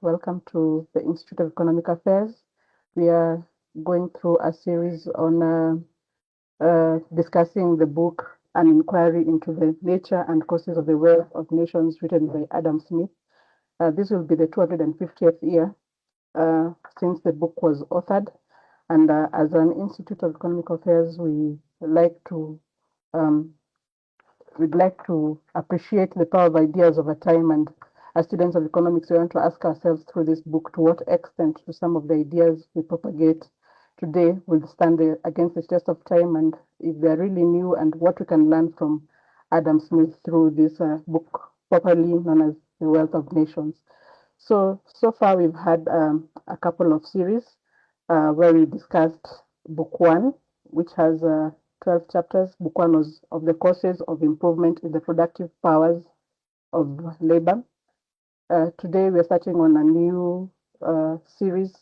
welcome to the Institute of Economic Affairs. We are going through a series on discussing the book An Inquiry into the Nature and Causes of the Wealth of Nations, written by Adam Smith. This will be the 250th year since the book was authored. And as an Institute of Economic Affairs, um, we'd like to appreciate the power of ideas over time. And as students of economics, we want to ask ourselves through this book to what extent do some of the ideas we propagate today will stand against the test of time, and if they're really new, and what we can learn from Adam Smith through this book, popularly known as The Wealth of Nations. So far we've had a couple of series where we discussed book one, which has 12 chapters. Book one was of the causes of improvement in the productive powers of labor. Today we're starting on a new series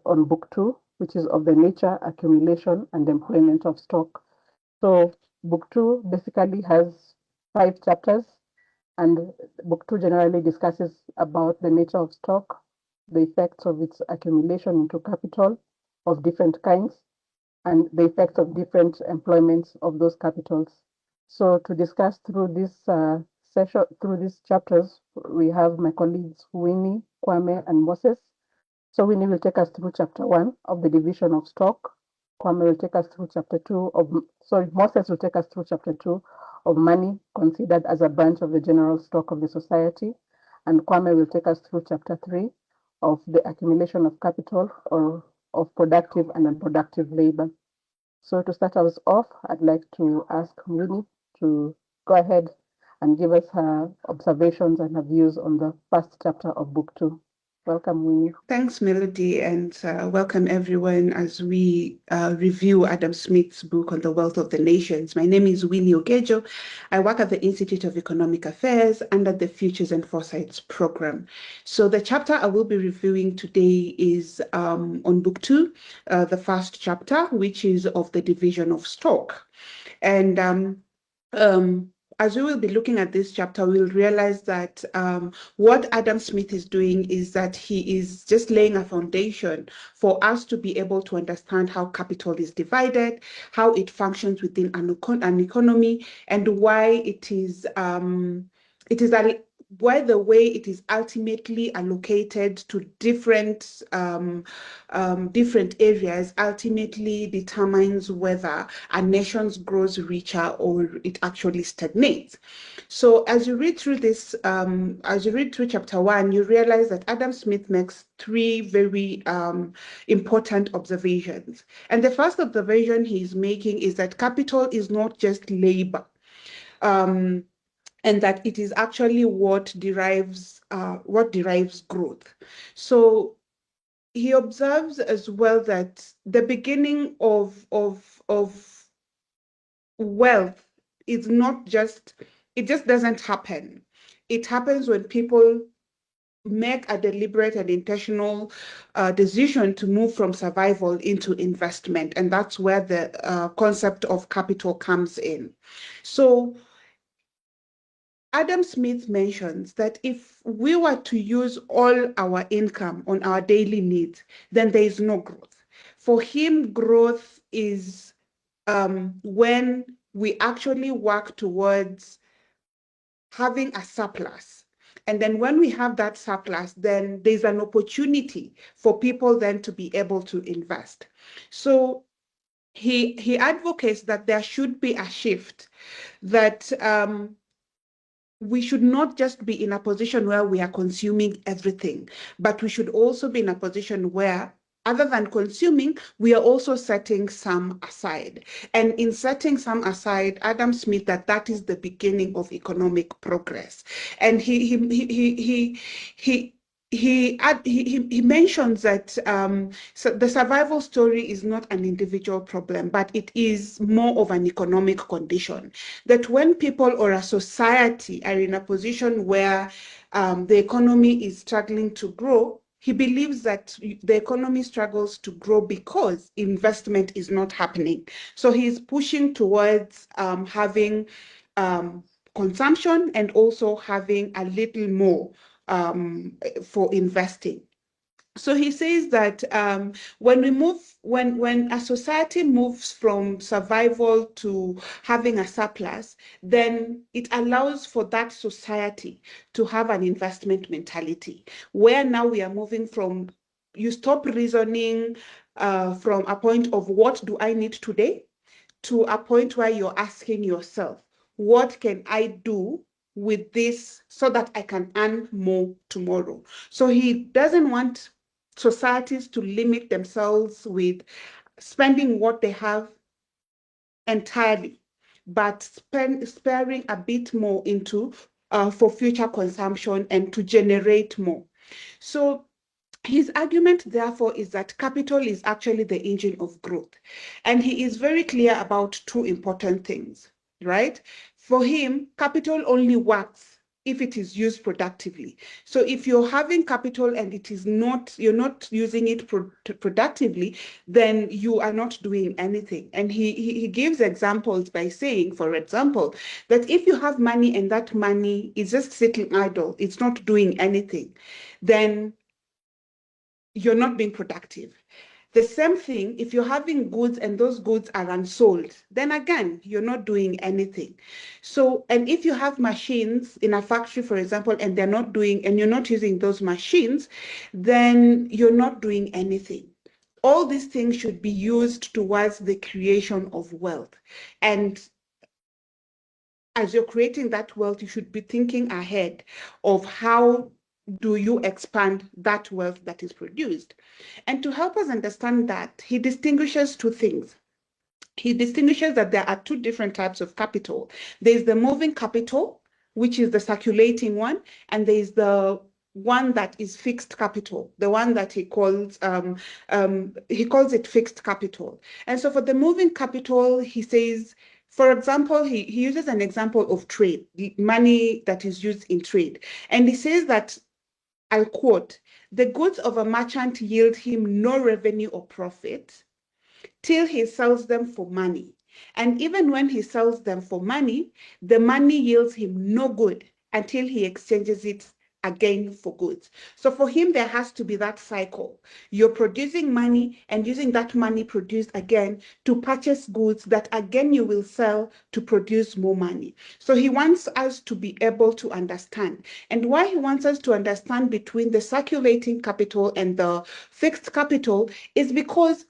on book two, which is of the nature, accumulation, and employment of stock. So book two basically has 5 chapters, and book two generally discusses about the nature of stock, the effects of its accumulation into capital of different kinds, and the effects of different employments of those capitals. So to discuss through this through these chapters, we have my colleagues Winnie, Kwame, and Moses. So Winnie will take us through chapter one of the division of stock. Kwame will take us through Moses will take us through chapter two of money considered as a branch of the general stock of the society. And Kwame will take us through chapter three of the accumulation of capital or of productive and unproductive labor. So to start us off, I'd like to ask Winnie to go ahead and give us her observations and her views on the first chapter of book two. Welcome, Winnie. Thanks, Melody, and welcome everyone as we review Adam Smith's book on the wealth of the nations. My name is Winnie Ogejo. I work at the Institute of Economic Affairs under the Futures and Foresights program. So the chapter I will be reviewing today is on book two, the first chapter, which is of the division of stock. And as we will be looking at this chapter, we'll realize that what Adam Smith is doing is that he is just laying a foundation for us to be able to understand how capital is divided, how it functions within an economy, and why why the way it is ultimately allocated to different areas ultimately determines whether a nation grows richer or it actually stagnates. So as you read through chapter one, you realize that Adam Smith makes three very important observations. And the first observation he's making is that capital is not just labor. And that it is actually what derives growth. So he observes as well that the beginning of wealth is not just, it just doesn't happen. It happens when people make a deliberate and intentional decision to move from survival into investment. And that's where the concept of capital comes in. So Adam Smith mentions that if we were to use all our income on our daily needs, then there is no growth. For him, growth is when we actually work towards having a surplus. And then when we have that surplus, then there's an opportunity for people then to be able to invest. So he advocates that there should be a shift, that we should not just be in a position where we are consuming everything, but we should also be in a position where, other than consuming, we are also setting some aside. And in setting some aside, Adam Smith, that is the beginning of economic progress. And he mentions that so the survival story is not an individual problem, but it is more of an economic condition. That when people or a society are in a position where the economy is struggling to grow, he believes that the economy struggles to grow because investment is not happening. So he's pushing towards having consumption and also having a little more for investing. So he says that when a society moves from survival to having a surplus, then it allows for that society to have an investment mentality, where now we are moving from, you stop reasoning from a point of what do I need today, to a point where you're asking yourself, what can I do with this so that I can earn more tomorrow? So he doesn't want societies to limit themselves with spending what they have entirely, but sparing a bit more into for future consumption and to generate more. So his argument, therefore, is that capital is actually the engine of growth. And he is very clear about two important things, right? For him, capital only works if it is used productively. So if you're having capital and it is not, you're not using it productively, then you are not doing anything. And he gives examples by saying, for example, that if you have money and that money is just sitting idle, it's not doing anything, then you're not being productive. The same thing, if you're having goods and those goods are unsold, then again, you're not doing anything. So, and if you have machines in a factory, for example, and they're not doing, and you're not using those machines, then you're not doing anything. All these things should be used towards the creation of wealth. And as you're creating that wealth, you should be thinking ahead of how do you expand that wealth that is produced. And to help us understand that, he distinguishes two things. He distinguishes that there are two different types of capital. There's the moving capital, which is the circulating one, and there's the one that is fixed capital, the one that he calls it fixed capital. And so for the moving capital, he says, for example, he uses an example of trade, the money that is used in trade. And he says that, I'll quote, the goods of a merchant yield him no revenue or profit till he sells them for money. And even when he sells them for money, the money yields him no good until he exchanges it again for goods. So for him, there has to be that cycle. You're producing money and using that money produced again to purchase goods that again you will sell to produce more money. So he wants us to be able to understand. And why he wants us to understand between the circulating capital and the fixed capital is because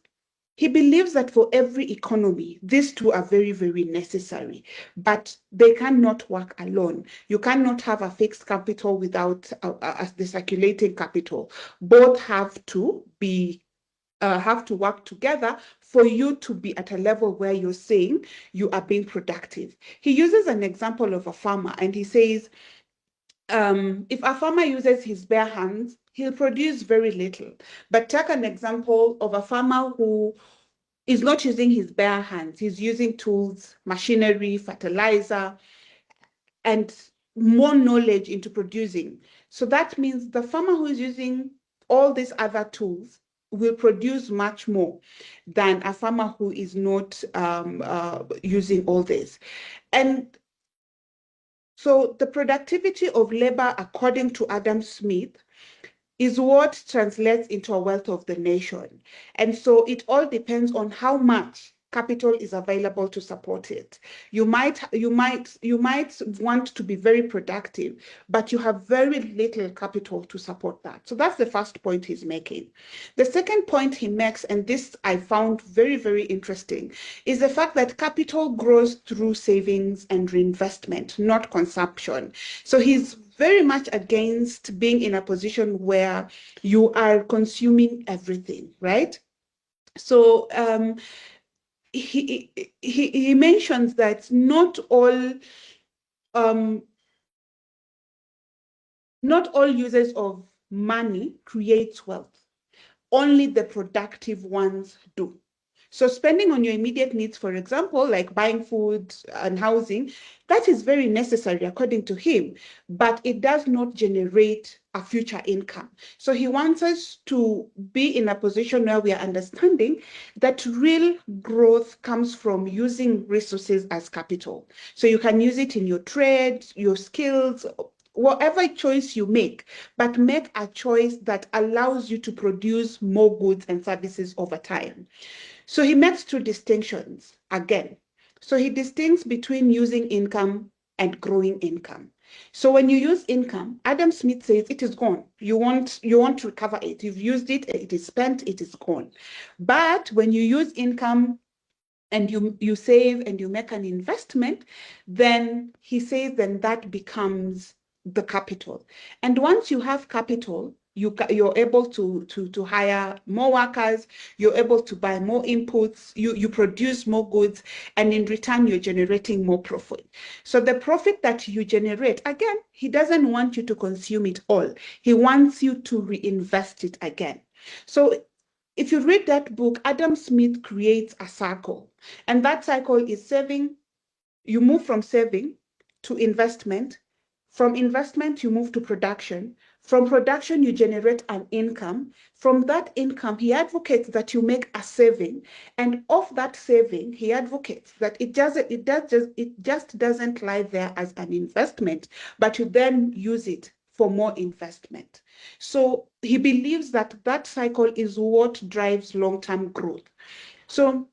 he believes that for every economy, these two are very, very necessary, but they cannot work alone. You cannot have a fixed capital without the circulating capital. Both have to work together for you to be at a level where you're saying you are being productive. He uses an example of a farmer and he says, if a farmer uses his bare hands, he'll produce very little. But take an example of a farmer who is not using his bare hands. He's using tools, machinery, fertilizer, and more knowledge into producing. So that means the farmer who is using all these other tools will produce much more than a farmer who is not using all this. And so the productivity of labor, according to Adam Smith, is what translates into a wealth of the nation. And so it all depends on how much capital is available to support it. You might want to be very productive, but you have very little capital to support that. So that's the first point he's making. The second point he makes, and this I found very, very interesting, is the fact that capital grows through savings and reinvestment, not consumption. So he's very much against being in a position where you are consuming everything, right? So he mentions that not all users of money create wealth. Only the productive ones do. So spending on your immediate needs, for example, like buying food and housing, that is very necessary according to him, but it does not generate a future income. So he wants us to be in a position where we are understanding that real growth comes from using resources as capital. So you can use it in your trade, your skills, whatever choice you make, but make a choice that allows you to produce more goods and services over time. So he makes two distinctions again. So he distincts between using income and growing income. So when you use income, Adam Smith says it is gone. You want to recover it. You've used it, it is spent, it is gone. But when you use income and you save and you make an investment, then he says then that becomes the capital. And once you have capital, you're able to hire more workers, you're able to buy more inputs, you produce more goods, and in return, you're generating more profit. So the profit that you generate, again, he doesn't want you to consume it all. He wants you to reinvest it again. So if you read that book, Adam Smith creates a cycle, and that cycle is saving. You move from saving to investment. From investment, you move to production. From production, you generate an income. From that income, he advocates that you make a saving. And of that saving, he advocates that it just doesn't lie there as an investment, but you then use it for more investment. So he believes that that cycle is what drives long-term growth. So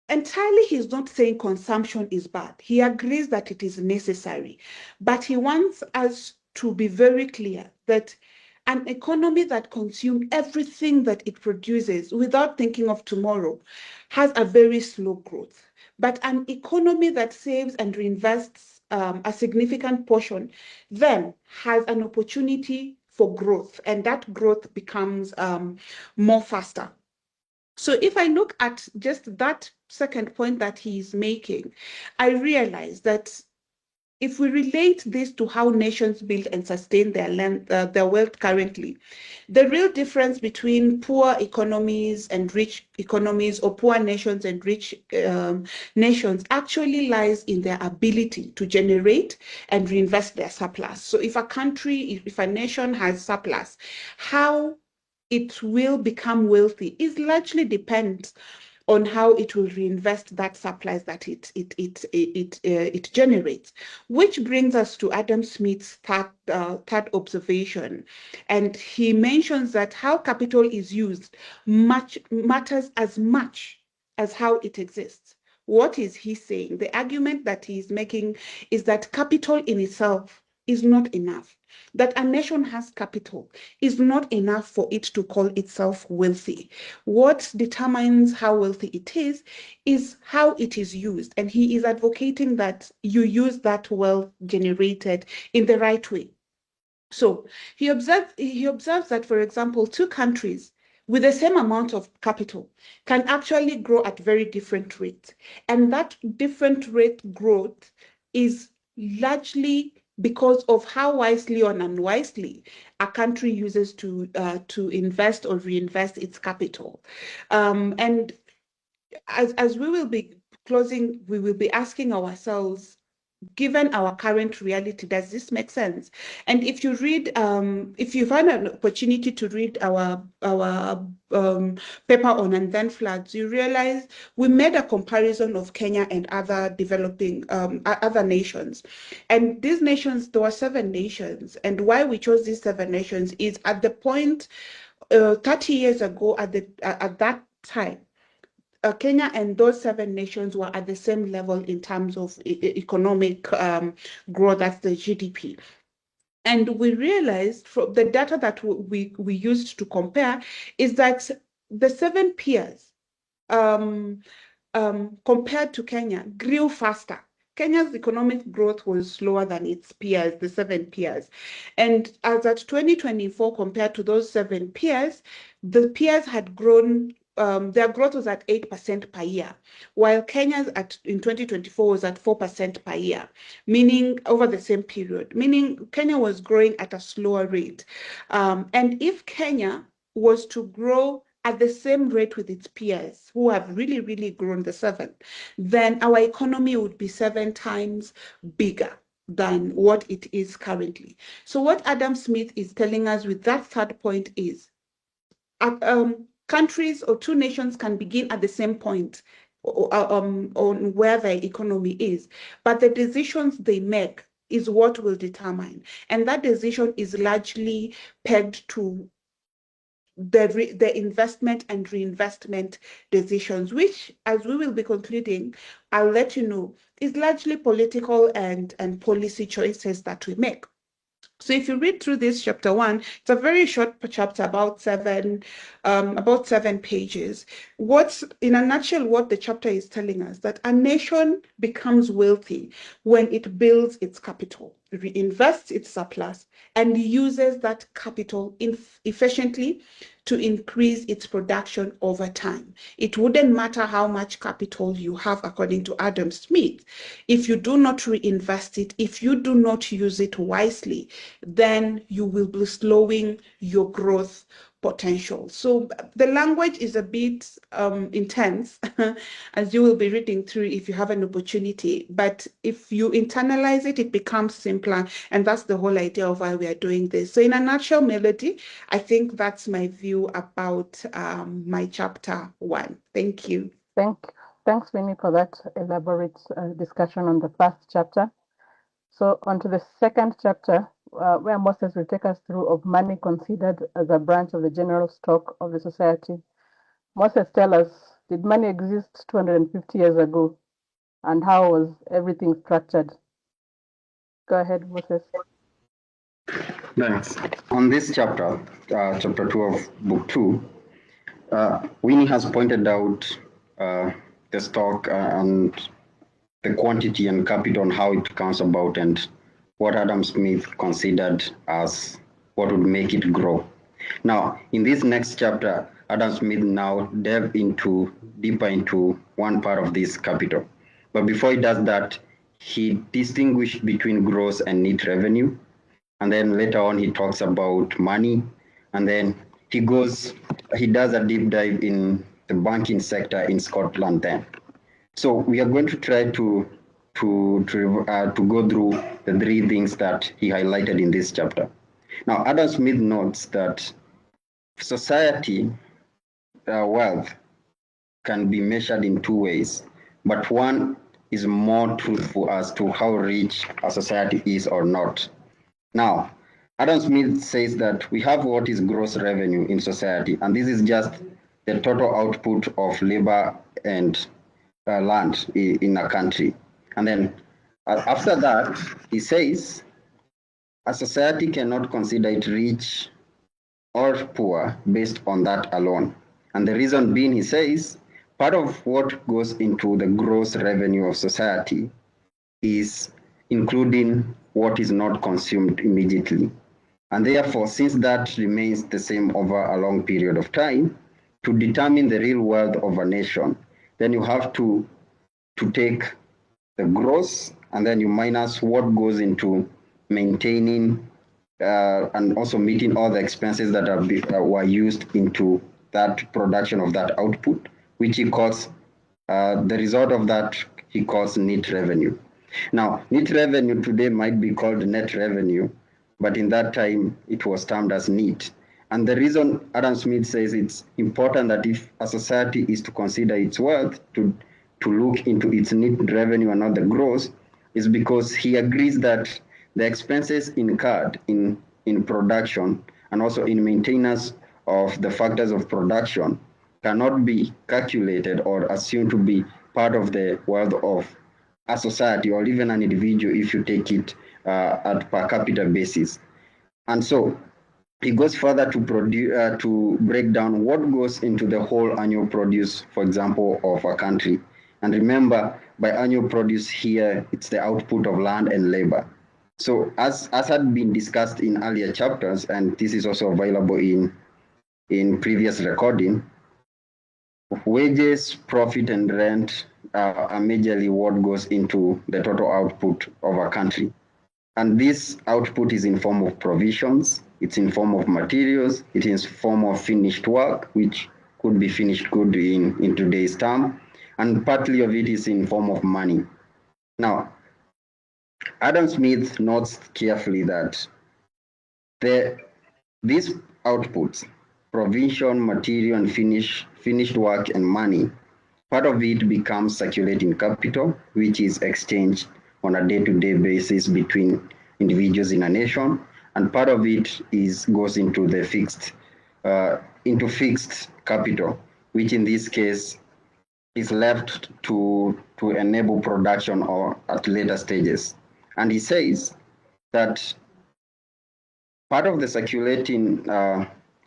entirely, he's not saying consumption is bad. He agrees that it is necessary, but he wants us to be very clear that an economy that consumes everything that it produces without thinking of tomorrow has a very slow growth. But an economy that saves and reinvests a significant portion then has an opportunity for growth, and that growth becomes more faster. So if I look at just that second point that he's making, I realize that if we relate this to how nations build and sustain their wealth currently, the real difference between poor economies and rich economies, or poor nations and rich nations, actually lies in their ability to generate and reinvest their surplus. So if a nation has surplus, how it will become wealthy is largely depends on how it will reinvest that surplus that it generates, which brings us to Adam Smith's third observation, and he mentions that how capital is used matters as much as how it exists. What is he saying? The argument that he's making is that capital in itself is not enough. That a nation has capital is not enough for it to call itself wealthy. What determines how wealthy it is how it is used. And he is advocating that you use that wealth generated in the right way. So he observes that, for example, two countries with the same amount of capital can actually grow at very different rates. And that different rate growth is largely because of how wisely or unwisely a country uses to invest or reinvest its capital. And as we will be closing, we will be asking ourselves, given our current reality, does this make sense? And if you read, if you find an opportunity to read our paper on and then floods, you realize we made a comparison of Kenya and other developing other nations. And these nations, there were 7 nations. And why we chose these 7 nations is at the point 30 years ago, at that time, Kenya and those 7 nations were at the same level in terms of economic growth, that's the GDP. And we realized from the data that we used to compare is that the 7 peers compared to Kenya grew faster. Kenya's economic growth was slower than its peers, the 7 peers. And as at 2024, compared to those 7 peers, the peers had grown, their growth was at 8% per year, while Kenya's in 2024 was at 4% per year, meaning over the same period, meaning Kenya was growing at a slower rate. And if Kenya was to grow at the same rate with its peers who have really, really grown the 7, then our economy would be 7 times bigger than what it is currently. So what Adam Smith is telling us with that third point is countries or 2 nations can begin at the same point on where their economy is, but the decisions they make is what will determine. And that decision is largely pegged to the investment and reinvestment decisions, which, as we will be concluding, I'll let you know, is largely political and policy choices that we make. So if you read through this chapter 1, it's a very short chapter, about seven pages. What's, in a nutshell, what the chapter is telling us, that a nation becomes wealthy when it builds its capital, reinvests its surplus, and uses that capital efficiently to increase its production over time. It wouldn't matter how much capital you have, according to Adam Smith. If you do not reinvest it, if you do not use it wisely, then you will be slowing your growth potential. So the language is a bit intense, as you will be reading through if you have an opportunity. But if you internalize it, it becomes simpler. And that's the whole idea of why we are doing this. So in a nutshell, Melody, I think that's my view about my chapter 1. Thank you. Thanks, Winnie, for that elaborate discussion on the first chapter. So on to the second chapter, where Moses will take us through of money considered as a branch of the general stock of the society. Moses, tell us, did money exist 250 years ago? And how was everything structured? Go ahead, Moses. Thanks. On this chapter, chapter 2 of book 2, Winnie has pointed out the stock and the quantity and capital and how it comes about, and what Adam Smith considered as what would make it grow. Now, in this next chapter, Adam Smith now delves deeper into one part of this capital. But before he does that, he distinguished between gross and net revenue. And then later on, he talks about money. And then he does a deep dive in the banking sector in Scotland then. So we are going to try to go through the three things that he highlighted in this chapter. Now, Adam Smith notes that society wealth can be measured in two ways, but one is more truthful as to how rich a society is or not. Now, Adam Smith says that we have what is gross revenue in society, and this is just the total output of labor and land in a country. And then after that, he says a society cannot consider it rich or poor based on that alone. And the reason being, he says, part of what goes into the gross revenue of society is including what is not consumed immediately. And therefore, since that remains the same over a long period of time, to determine the real wealth of a nation, then you have to take the gross, and then you minus what goes into maintaining and also meeting all the expenses that were used into that production of that output, which he calls, the result of that he calls net revenue. Now, net revenue today might be called net revenue, but in that time it was termed as net. And the reason Adam Smith says it's important that if a society is to consider its wealth, to look into its net revenue and not the gross, is because he agrees that the expenses incurred in production and also in maintenance of the factors of production cannot be calculated or assumed to be part of the wealth of a society or even an individual if you take it at per capita basis. And so he goes further to break down what goes into the whole annual produce, for example, of a country. And remember, by annual produce here, it's the output of land and labor. So as had been discussed in earlier chapters, and this is also available in previous recording, wages, profit, and rent are majorly what goes into the total output of a country. And this output is in form of provisions, it's in form of materials, it is in form of finished work, which could be finished good in today's term, and partly of it is in form of money. Now, Adam Smith notes carefully that these outputs, provision, material, and finished work and money, part of it becomes circulating capital, which is exchanged on a day-to-day basis between individuals in a nation, and part of it goes into the fixed capital, which in this case is left to enable production or at later stages. And he says that part of the circulating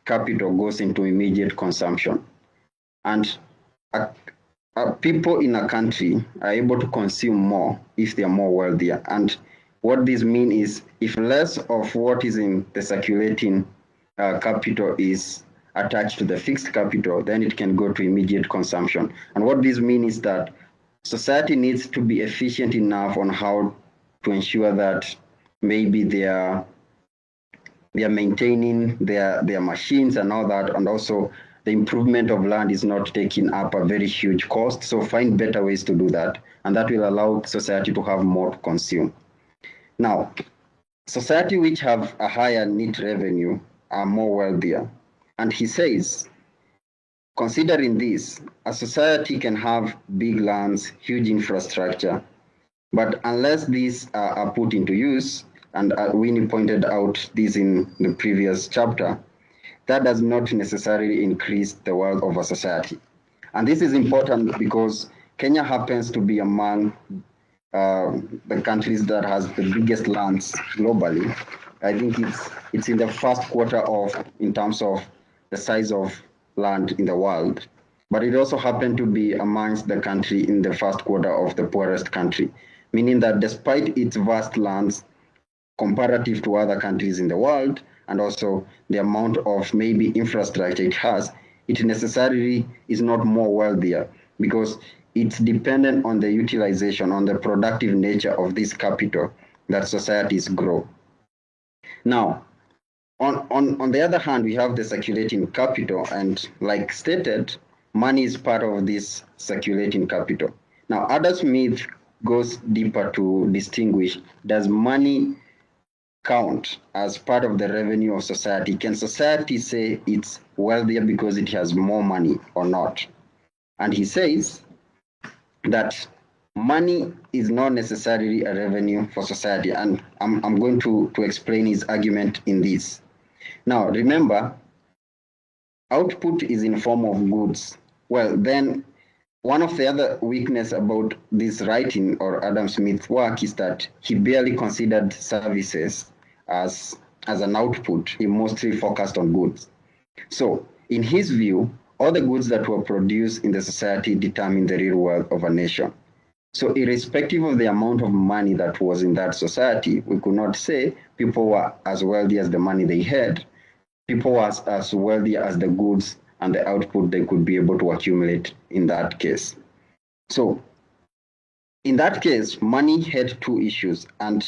capital goes into immediate consumption, and people in a country are able to consume more if they are more wealthier. And what this means is if less of what is in the circulating capital is attached to the fixed capital, then it can go to immediate consumption. And what this means is that society needs to be efficient enough on how to ensure that maybe they are maintaining their machines and all that, and also the improvement of land is not taking up a very huge cost. So find better ways to do that, and that will allow society to have more to consume. Now, society which have a higher net revenue are more wealthier. And he says, considering this, a society can have big lands, huge infrastructure, but unless these are put into use, and Winnie pointed out this in the previous chapter, that does not necessarily increase the wealth of a society. And this is important because Kenya happens to be among the countries that has the biggest lands globally. I think it's in the first quarter in terms of the size of land in the world. But it also happened to be amongst the country in the first quarter of the poorest country, meaning that despite its vast lands, comparative to other countries in the world, and also the amount of maybe infrastructure it has, it necessarily is not more wealthier because it's dependent on the utilization, on the productive nature of this capital that societies grow. Now, on the other hand, we have the circulating capital, and like stated, money is part of this circulating capital. Now, Adam Smith goes deeper to distinguish, does money count as part of the revenue of society? Can society say it's wealthier because it has more money or not? And he says that money is not necessarily a revenue for society. And I'm going to explain his argument in this. Now, remember, output is in form of goods. Well, then one of the other weakness about this writing or Adam Smith's work is that he barely considered services as an output. He mostly focused on goods. So in his view, all the goods that were produced in the society determine the real wealth of a nation. So irrespective of the amount of money that was in that society, we could not say people were as wealthy as the money they had. People were as wealthy as the goods and the output they could be able to accumulate in that case. So in that case, money had two issues, and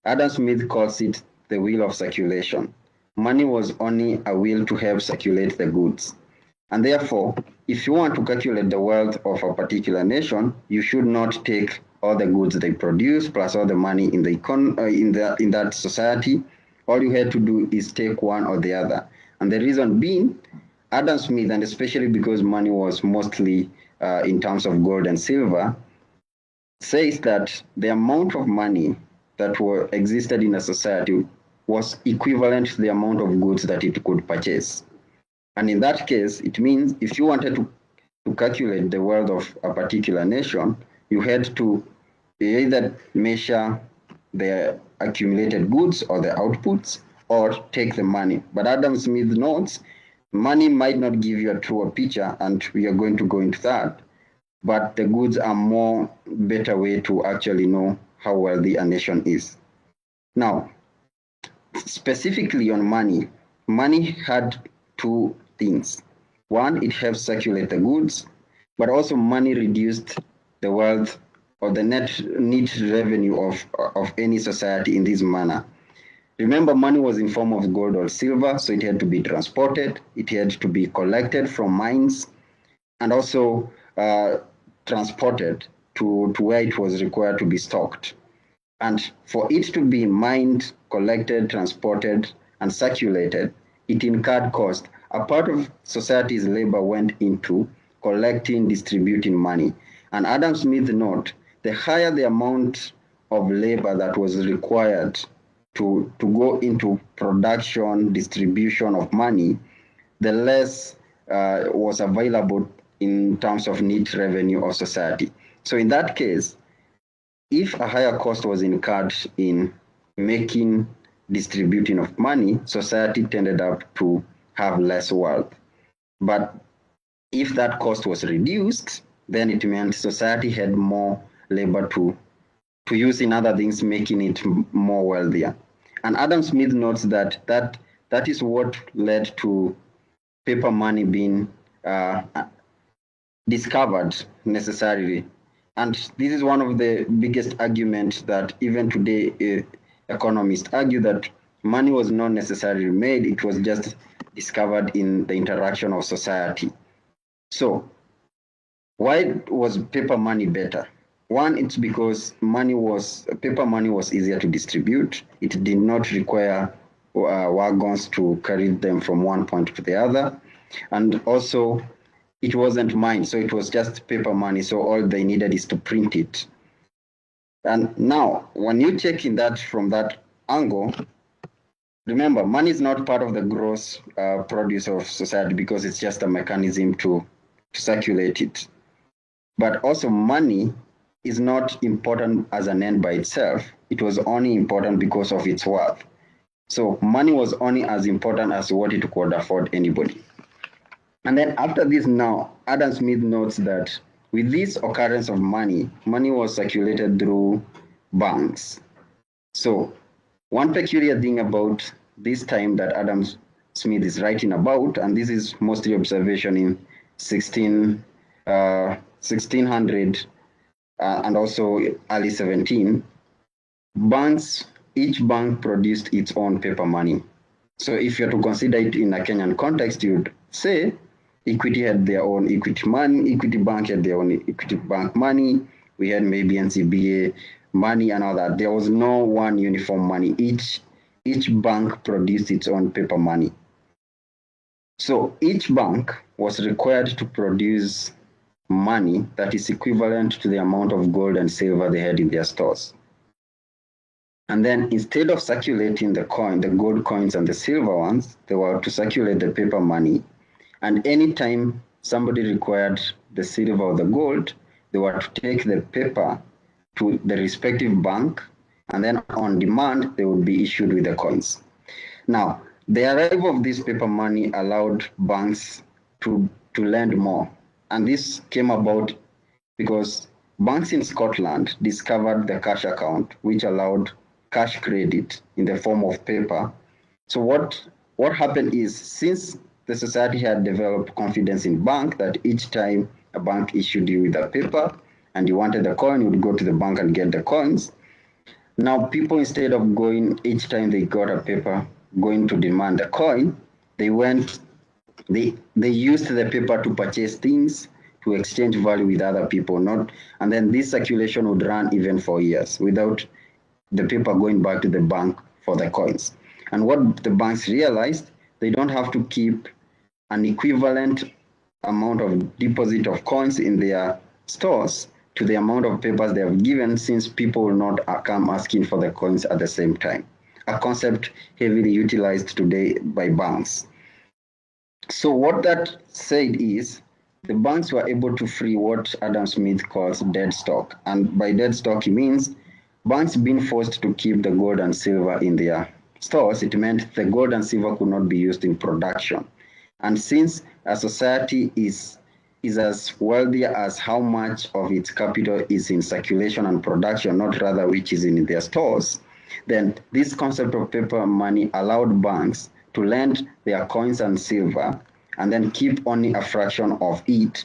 Adam Smith calls it the wheel of circulation. Money was only a wheel to help circulate the goods. And therefore, if you want to calculate the wealth of a particular nation, you should not take all the goods they produce plus all the money in that society. All you had to do is take one or the other. And the reason being, Adam Smith, and especially because money was mostly in terms of gold and silver, says that the amount of money that existed in a society was equivalent to the amount of goods that it could purchase. And in that case, it means if you wanted to calculate the wealth of a particular nation, you had to either measure the accumulated goods or the outputs or take the money. But Adam Smith notes, money might not give you a truer picture, and we are going to go into that. But the goods are more better way to actually know how wealthy a nation is. Now, specifically on money, money had two things. One, it helps circulate the goods, but also money reduced the wealth or the net revenue of any society in this manner. Remember, money was in form of gold or silver, so it had to be transported, it had to be collected from mines, and also transported to where it was required to be stocked. And for it to be mined, collected, transported, and circulated, it incurred cost. A part of society's labor went into collecting, distributing money. And Adam Smith noted, the higher the amount of labor that was required to go into production, distribution of money, the less was available in terms of net revenue of society. So in that case, if a higher cost was incurred in making, distributing of money, society tended up to have less wealth. But if that cost was reduced, then it meant society had more labor to use in other things, making it more wealthier. And Adam Smith notes that is what led to paper money being discovered necessarily. And this is one of the biggest arguments that even today economists argue, that money was not necessarily made, it was just discovered in the interaction of society. So why was paper money better? One, it's because paper money was easier to distribute. It did not require wagons to carry them from one point to the other. And also, it wasn't mined, so it was just paper money. So all they needed is to print it. And now, when you check in that from that angle, remember, money is not part of the gross produce of society because it's just a mechanism to circulate it. But also, money is not important as an end by itself. It was only important because of its worth. So money was only as important as what it could afford anybody. And then after this now, Adam Smith notes that with this occurrence of money, money was circulated through banks. So one peculiar thing about this time that Adam Smith is writing about, and this is mostly observation in 1600 and also early 17, each bank produced its own paper money. So if you're to consider it in a Kenyan context, you'd say Equity had their own equity money, Equity Bank had their own Equity Bank money, we had maybe NCBA money and all that. There was no one uniform money. Each bank produced its own paper money. So each bank was required to produce money that is equivalent to the amount of gold and silver they had in their stores. And then instead of circulating the gold coins and the silver ones, they were to circulate the paper money. And anytime somebody required the silver or the gold, they were to take the paper to the respective bank, and then on demand, they would be issued with the coins. Now, the arrival of this paper money allowed banks to lend more. And this came about because banks in Scotland discovered the cash account, which allowed cash credit in the form of paper. So what happened is, since the society had developed confidence in bank, that each time a bank issued you with a paper and you wanted the coin, you would go to the bank and get the coins. Now people, instead of going each time they got a paper, going to demand the coin, they used the paper to purchase things, to exchange value with other people, and then this circulation would run even for years without the paper going back to the bank for the coins. And what the banks realized, they don't have to keep an equivalent amount of deposit of coins in their stores to the amount of papers they have given, since people will not come asking for the coins at the same time. A concept heavily utilized today by banks. So what that said is, the banks were able to free what Adam Smith calls dead stock. And by dead stock, he means banks being forced to keep the gold and silver in their stores. It meant the gold and silver could not be used in production. And since a society is as wealthy as how much of its capital is in circulation and production, not rather which is in their stores, then this concept of paper money allowed banks to lend their coins and silver and then keep only a fraction of it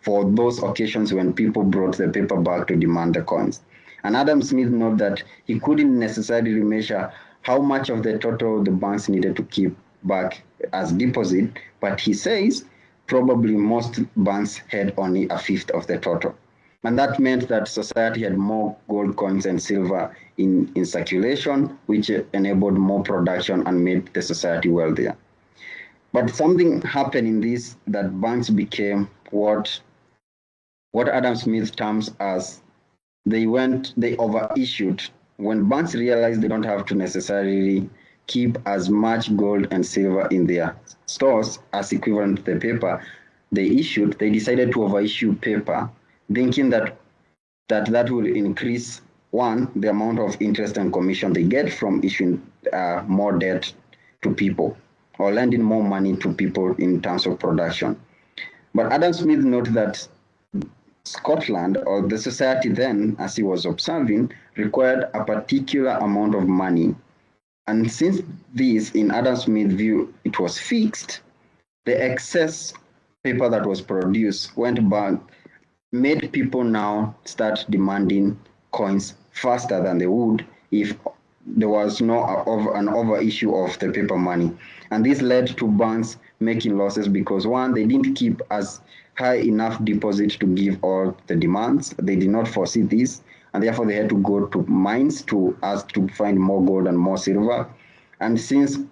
for those occasions when people brought the paper back to demand the coins. And Adam Smith noted that he couldn't necessarily measure how much of the total the banks needed to keep back as deposit, but he says probably most banks had only a fifth of the total. And that meant that society had more gold coins and silver in circulation, which enabled more production and made the society wealthier. But something happened in this, that banks became what Adam Smith terms as they overissued. When banks realized they don't have to necessarily keep as much gold and silver in their stores as equivalent to the paper they issued, they decided to overissue paper, thinking that will increase, one, the amount of interest and commission they get from issuing more debt to people or lending more money to people in terms of production. But Adam Smith noted that Scotland, or the society then, as he was observing, required a particular amount of money. And since this, in Adam Smith's view, it was fixed, the excess paper that was produced went back, made people now start demanding coins faster than they would if there was no an overissue of the paper money. And this led to banks making losses because, one, they didn't keep as high enough deposit to give all the demands. They did not foresee this, and therefore they had to go to mines to ask to find more gold and more silver. And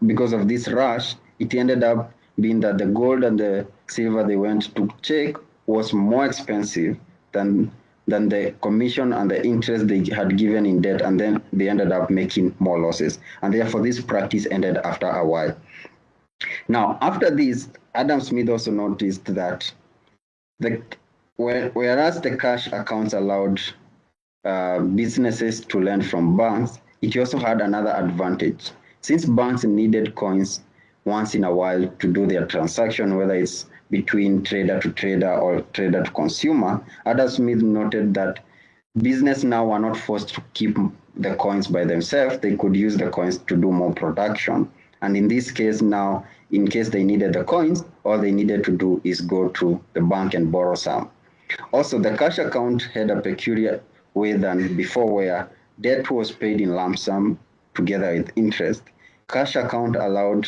because of this rush, it ended up being that the gold and the silver they went to check was more expensive than the commission and the interest they had given in debt, and then they ended up making more losses. And therefore, this practice ended after a while. Now, after this, Adam Smith also noticed that whereas the cash accounts allowed businesses to lend from banks, it also had another advantage. Since banks needed coins once in a while to do their transaction, whether it's between trader to trader or trader to consumer, Adam Smith noted that business now were not forced to keep the coins by themselves. They could use the coins to do more production. And in this case now, in case they needed the coins, all they needed to do is go to the bank and borrow some. Also, the cash account had a peculiar way than before, where debt was paid in lump sum together with interest. Cash account allowed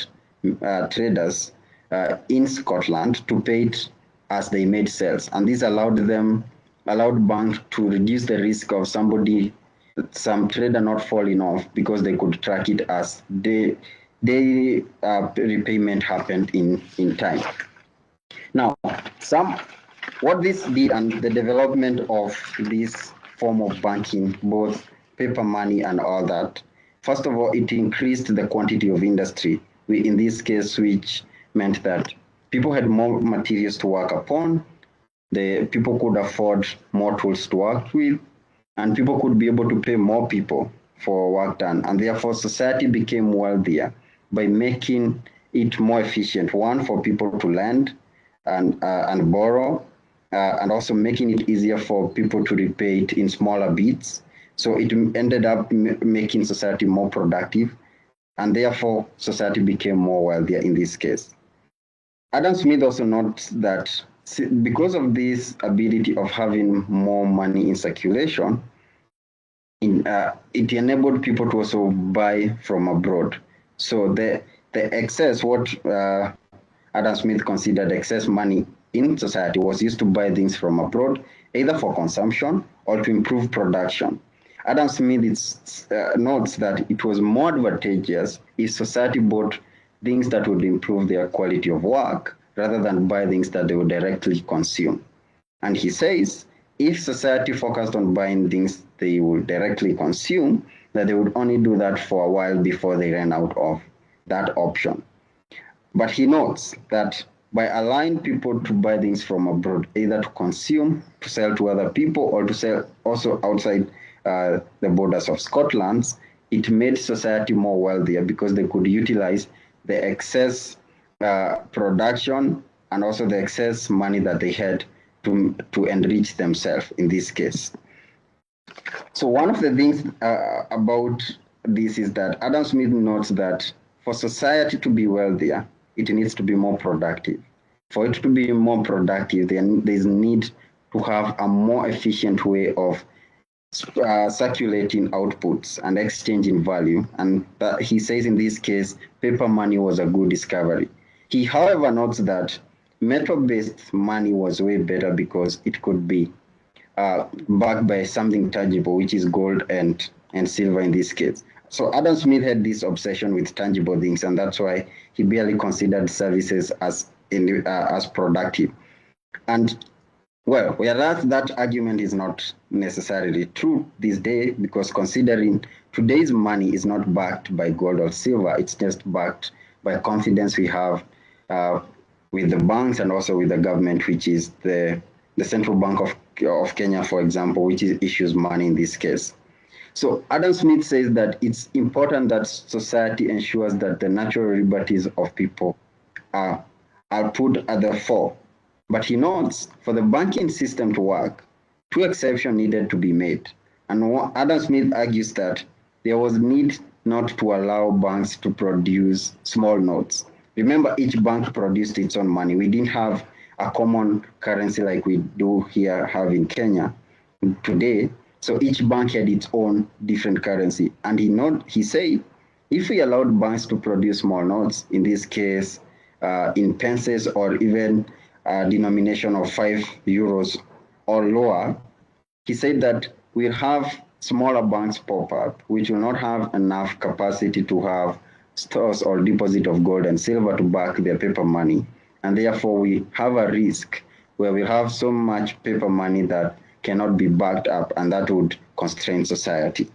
traders in Scotland to pay it as they made sales, and this allowed banks to reduce the risk of some trader not falling off, because they could track it as daily repayment happened in time. Now, what this did, and the development of this form of banking, both paper money and all that, first of all, it increased the quantity of industry, in this case, which meant that people had more materials to work upon, the people could afford more tools to work with, and people could be able to pay more people for work done. And therefore, society became wealthier by making it more efficient, one, for people to lend and borrow, and also making it easier for people to repay it in smaller bits. So it ended up making society more productive, and therefore society became more wealthier in this case. Adam Smith also notes that because of this ability of having more money in circulation, it enabled people to also buy from abroad. So the excess, what Adam Smith considered excess money in society, was used to buy things from abroad, either for consumption or to improve production. Adam Smith notes that it was more advantageous if society bought things that would improve their quality of work rather than buy things that they would directly consume. And he says, if society focused on buying things they would directly consume, that they would only do that for a while before they ran out of that option. But he notes that by allowing people to buy things from abroad, either to consume, to sell to other people, or to sell also outside the borders of Scotland, it made society more wealthier because they could utilize the excess production and also the excess money that they had to enrich themselves in this case. So one of the things about this is that Adam Smith notes that for society to be wealthier, it needs to be more productive. For it to be more productive, there's need to have a more efficient way of circulating outputs and exchanging value. And he says in this case, paper money was a good discovery. He, however, notes that metal-based money was way better because it could be backed by something tangible, which is gold and silver in this case. So Adam Smith had this obsession with tangible things, and that's why he barely considered services as productive. And Well, whereas that argument is not necessarily true these days, because considering today's money is not backed by gold or silver, it's just backed by confidence we have with the banks and also with the government, which is the Central Bank of Kenya, for example, which issues money in this case. So Adam Smith says that it's important that society ensures that the natural liberties of people are put at the fore. But he notes for the banking system to work, two exceptions needed to be made. And Adam Smith argues that there was need not to allow banks to produce small notes. Remember, each bank produced its own money. We didn't have a common currency like we do here have in Kenya today. So each bank had its own different currency. And he said, if we allowed banks to produce small notes, in this case, in pences or even a denomination of 5 euros or lower, he said that we'll have smaller banks pop up, which will not have enough capacity to have stores or deposit of gold and silver to back their paper money. And therefore, we have a risk where we have so much paper money that cannot be backed up, and that would constrain society.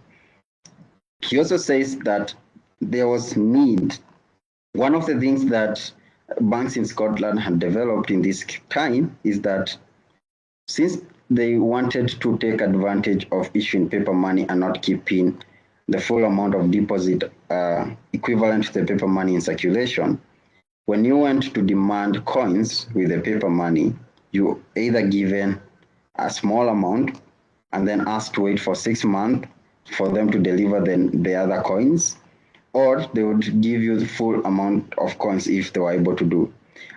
He also says that there was need. One of the things that banks in Scotland had developed in this time is that since they wanted to take advantage of issuing paper money and not keeping the full amount of deposit equivalent to the paper money in circulation, when you went to demand coins with the paper money, you either given a small amount and then asked to wait for 6 months for them to deliver the other coins, or they would give you the full amount of coins if they were able to do.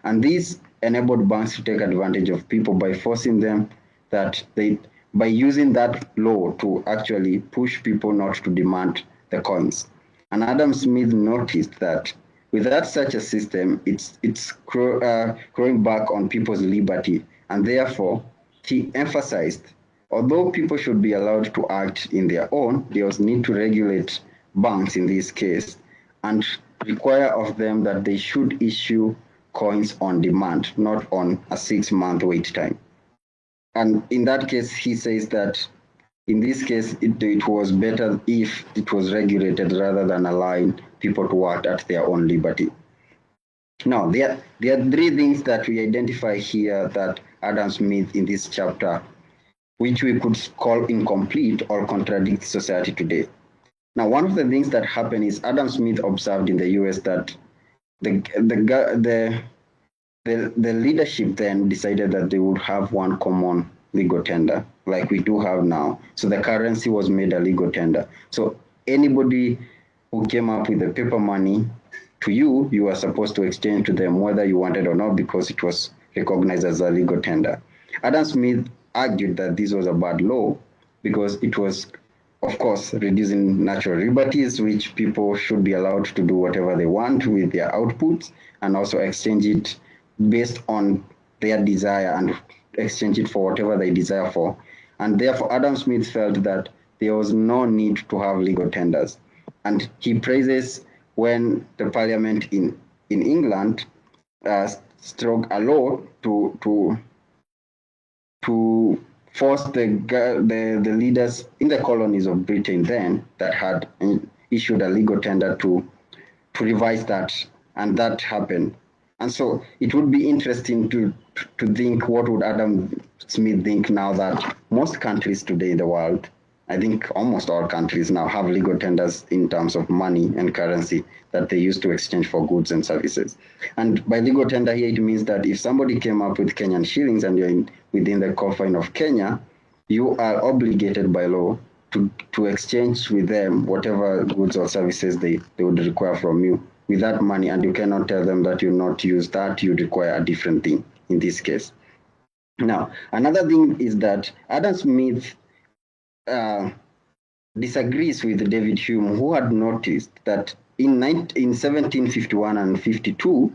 And this enabled banks to take advantage of people by forcing them by using that law to actually push people not to demand the coins. And Adam Smith noticed that without such a system, it's growing back on people's liberty. And therefore, he emphasized, although people should be allowed to act in their own, there was need to regulate banks in this case and require of them that they should issue coins on demand, not on a 6-month wait time. And in that case, he says that in this case, it was better if it was regulated rather than allowing people to act at their own liberty. Now, there are 3 things that we identify here that Adam Smith in this chapter, which we could call incomplete or contradict society today. Now, one of the things that happened is Adam Smith observed in the US that the leadership then decided that they would have one common legal tender, like we do have now. So the currency was made a legal tender. So anybody who came up with the paper money to you were supposed to exchange to them whether you wanted or not, because it was recognized as a legal tender. Adam Smith argued that this was a bad law because it was, of course, reducing natural liberties, which people should be allowed to do whatever they want with their outputs and also exchange it based on their desire and exchange it for whatever they desire for. And therefore, Adam Smith felt that there was no need to have legal tenders. And he praises when the parliament in England struck a law to force the leaders in the colonies of Britain then that had issued a legal tender to revise that, and that happened. And so it would be interesting to think, what would Adam Smith think now that most countries today in the world, I think almost all countries now, have legal tenders in terms of money and currency that they use to exchange for goods and services. And by legal tender here, it means that if somebody came up with Kenyan shillings and you're within the confine of Kenya, you are obligated by law to exchange with them whatever goods or services they would require from you with that money, and you cannot tell them that you not use that, you require a different thing in this case. Now, another thing is that Adam Smith disagrees with David Hume, who had noticed that in 1751 and 52,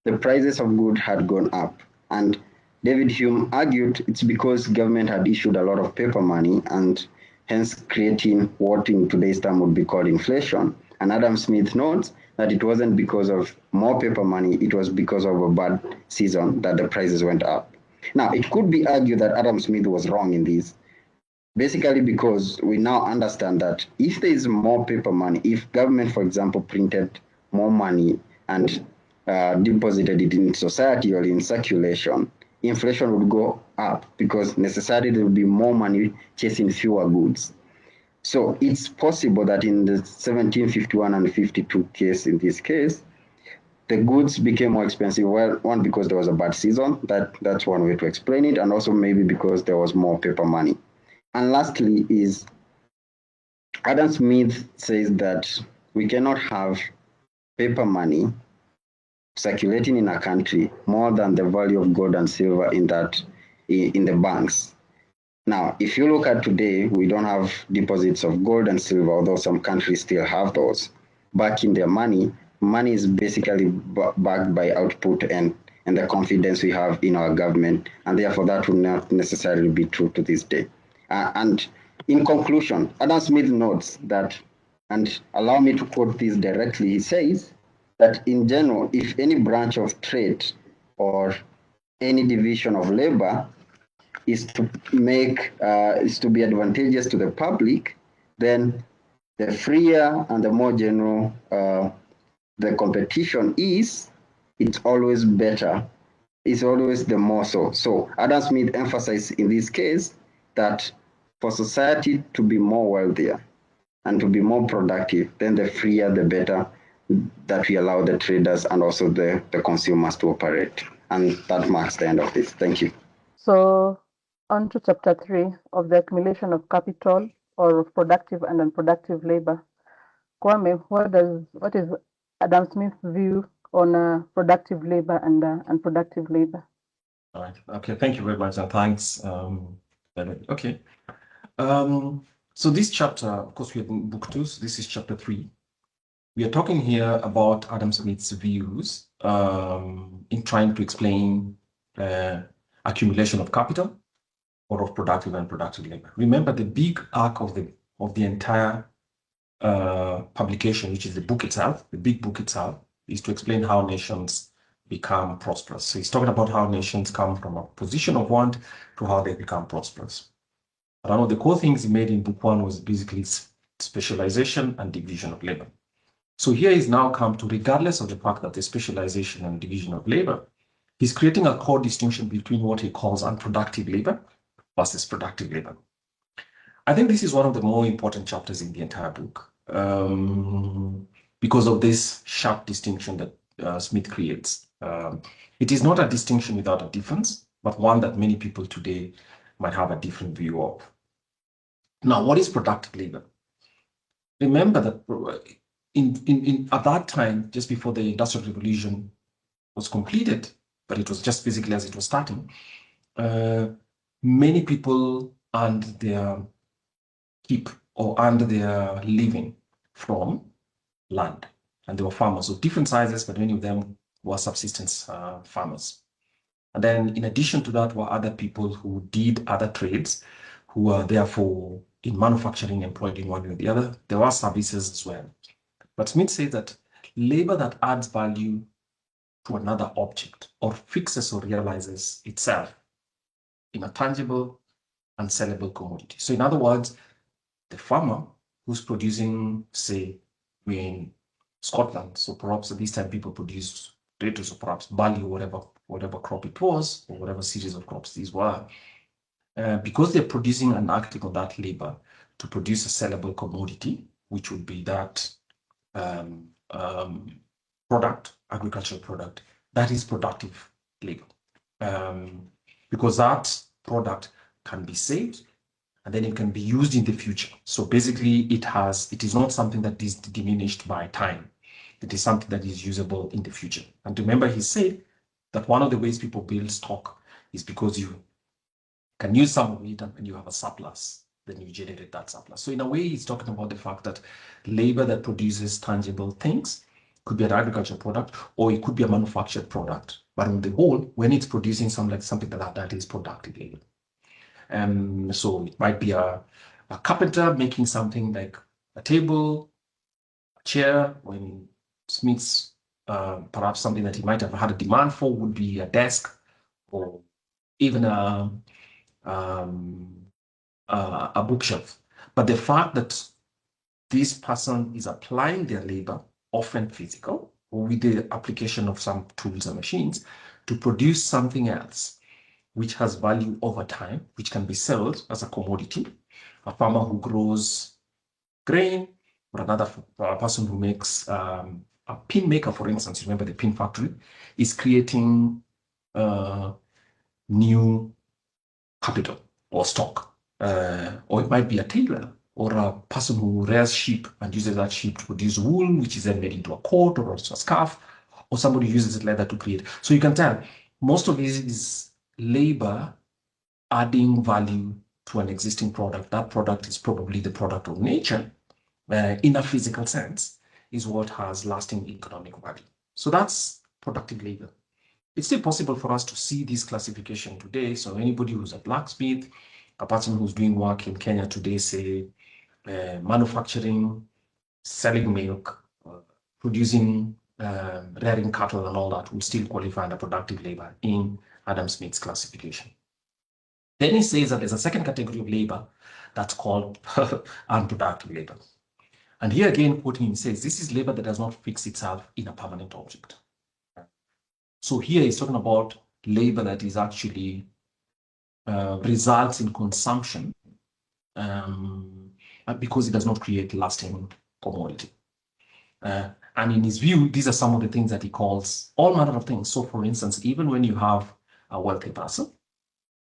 the prices of goods had gone up. And David Hume argued it's because government had issued a lot of paper money and hence creating what in today's term would be called inflation. And Adam Smith notes that it wasn't because of more paper money, it was because of a bad season that the prices went up. Now, it could be argued that Adam Smith was wrong in this, basically because we now understand that if there is more paper money, if government, for example, printed more money and deposited it in society or in circulation, inflation would go up because necessarily there will be more money chasing fewer goods. So it's possible that in the 1751 and 52 case, in this case, the goods became more expensive. Well, one, because there was a bad season. That's one way to explain it. And also maybe because there was more paper money. And lastly is Adam Smith says that we cannot have paper money circulating in a country more than the value of gold and silver in the banks. Now, if you look at today, we don't have deposits of gold and silver, although some countries still have those. Back in their money is basically backed by output and the confidence we have in our government, and therefore that will not necessarily be true to this day. And in conclusion, Adam Smith notes that, and allow me to quote this directly, he says that in general, if any branch of trade or any division of labor is to be advantageous to the public, then the freer and the more general the competition is, it's always better. It's always the more so. So Adam Smith emphasized in this case that for society to be more wealthier and to be more productive, then the freer, the better that we allow the traders and also the consumers to operate. And that marks the end of this. Thank you. So on to chapter 3 of the accumulation of capital or of productive and unproductive labor. Kwame, what is Adam Smith's view on productive labor and unproductive labor? All right. Okay. Thank you very much, and thanks. Okay. So this chapter, of course, we are in book 2. So this is chapter 3. We are talking here about Adam Smith's views in trying to explain accumulation of capital or of productive and unproductive labor. Remember, the big arc of the entire publication, which is the book itself, the big book itself, is to explain how nations become prosperous. So he's talking about how nations come from a position of want to how they become prosperous. But one of the core things he made in book 1 was basically specialization and division of labor. So here he's now come to, regardless of the fact that the specialization and division of labor, he's creating a core distinction between what he calls unproductive labor versus productive labor. I think this is one of the more important chapters in the entire book because of this sharp distinction that Smith creates. It is not a distinction without a difference, but one that many people today might have a different view of. Now, what is productive labor? Remember that at that time, just before the Industrial Revolution was completed, but it was just physically as it was starting, many people earned their keep or earned their living from land, and they were farmers of different sizes, but many of them were subsistence farmers. And then in addition to that were other people who did other trades, who were therefore in manufacturing employed in one way or the other. There were services as well. But Smith says that labor that adds value to another object or fixes or realizes itself in a tangible and sellable commodity. So in other words, the farmer who's producing, say, in Scotland, so perhaps at this time people produce potatoes or perhaps barley or whatever crop it was, or whatever series of crops these were, because they're producing and acting on that labor to produce a sellable commodity, which would be that product, agricultural product, that is productive labor. Because that product can be saved and then it can be used in the future. So basically it is not something that is diminished by time. It is something that is usable in the future. And remember, he said that one of the ways people build stock is because you can use some of it, and when you have a surplus, then you generate that surplus. So in a way, he's talking about the fact that labor that produces tangible things could be an agricultural product, or it could be a manufactured product. But on the whole, when it's producing something that is productive labor. So it might be a carpenter making something like a table, a chair. When Smith's perhaps something that he might have had a demand for would be a desk or even a bookshelf. But the fact that this person is applying their labor, often physical, or with the application of some tools and machines, to produce something else which has value over time, which can be sold as a commodity. A farmer who grows grain, or another person who makes a pin maker, for instance, remember the pin factory, is creating new capital or stock. Or it might be a tailor or a person who rears sheep and uses that sheep to produce wool, which is then made into a coat or a scarf, or somebody uses leather to create. So you can tell most of this is labor adding value to an existing product. That product is probably the product of nature, in a physical sense, is what has lasting economic value. So that's productive labor. It's still possible for us to see this classification today. So anybody who's a blacksmith, a person who's doing work in Kenya today, say manufacturing, selling milk, producing, rearing cattle and all that will still qualify under productive labor in Adam Smith's classification. Then he says that there's a second category of labor that's called unproductive labor. And here again, quoting him, says, this is labor that does not fix itself in a permanent object. So here he's talking about labor that is actually results in consumption because it does not create lasting commodity. And in his view, these are some of the things that he calls all manner of things. So for instance, even when you have a wealthy person,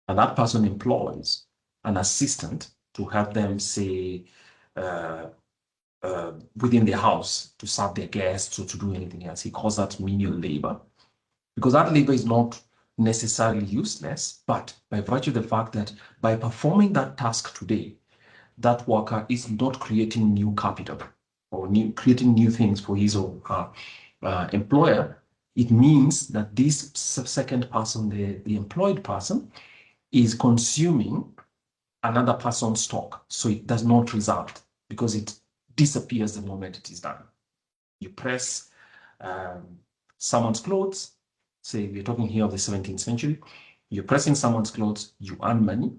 and that person employs an assistant to help them, say, within their house to serve their guests or to do anything else, he calls that menial labor. Because that labor is not necessarily useless, but by virtue of the fact that by performing that task today, that worker is not creating new capital or creating new things for his or her employer, it means that this second person, the employed person, is consuming another person's stock. So it does not result because it disappears the moment it is done. You press someone's clothes, say we're talking here of the 17th century, you're pressing someone's clothes, you earn money,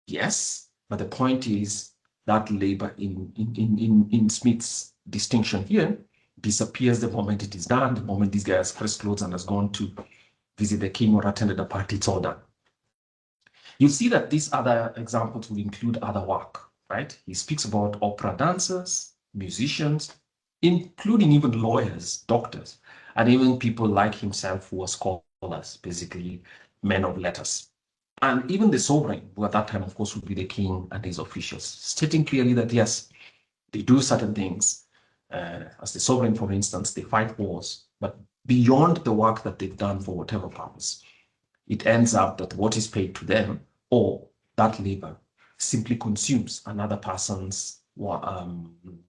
yes, but the point is that labor in Smith's distinction here disappears the moment it is done, the moment this guy has pressed clothes and has gone to visit the king or attended a party, it's all done. You see that these other examples will include other work, right? He speaks about opera dancers, musicians, including even lawyers, doctors, and even people like himself who were scholars, basically men of letters. And even the sovereign, who at that time, of course, would be the king and his officials, stating clearly that, yes, they do certain things. As the sovereign, for instance, they fight wars, but beyond the work that they've done for whatever purpose, it ends up that what is paid to them or that labor simply consumes another person's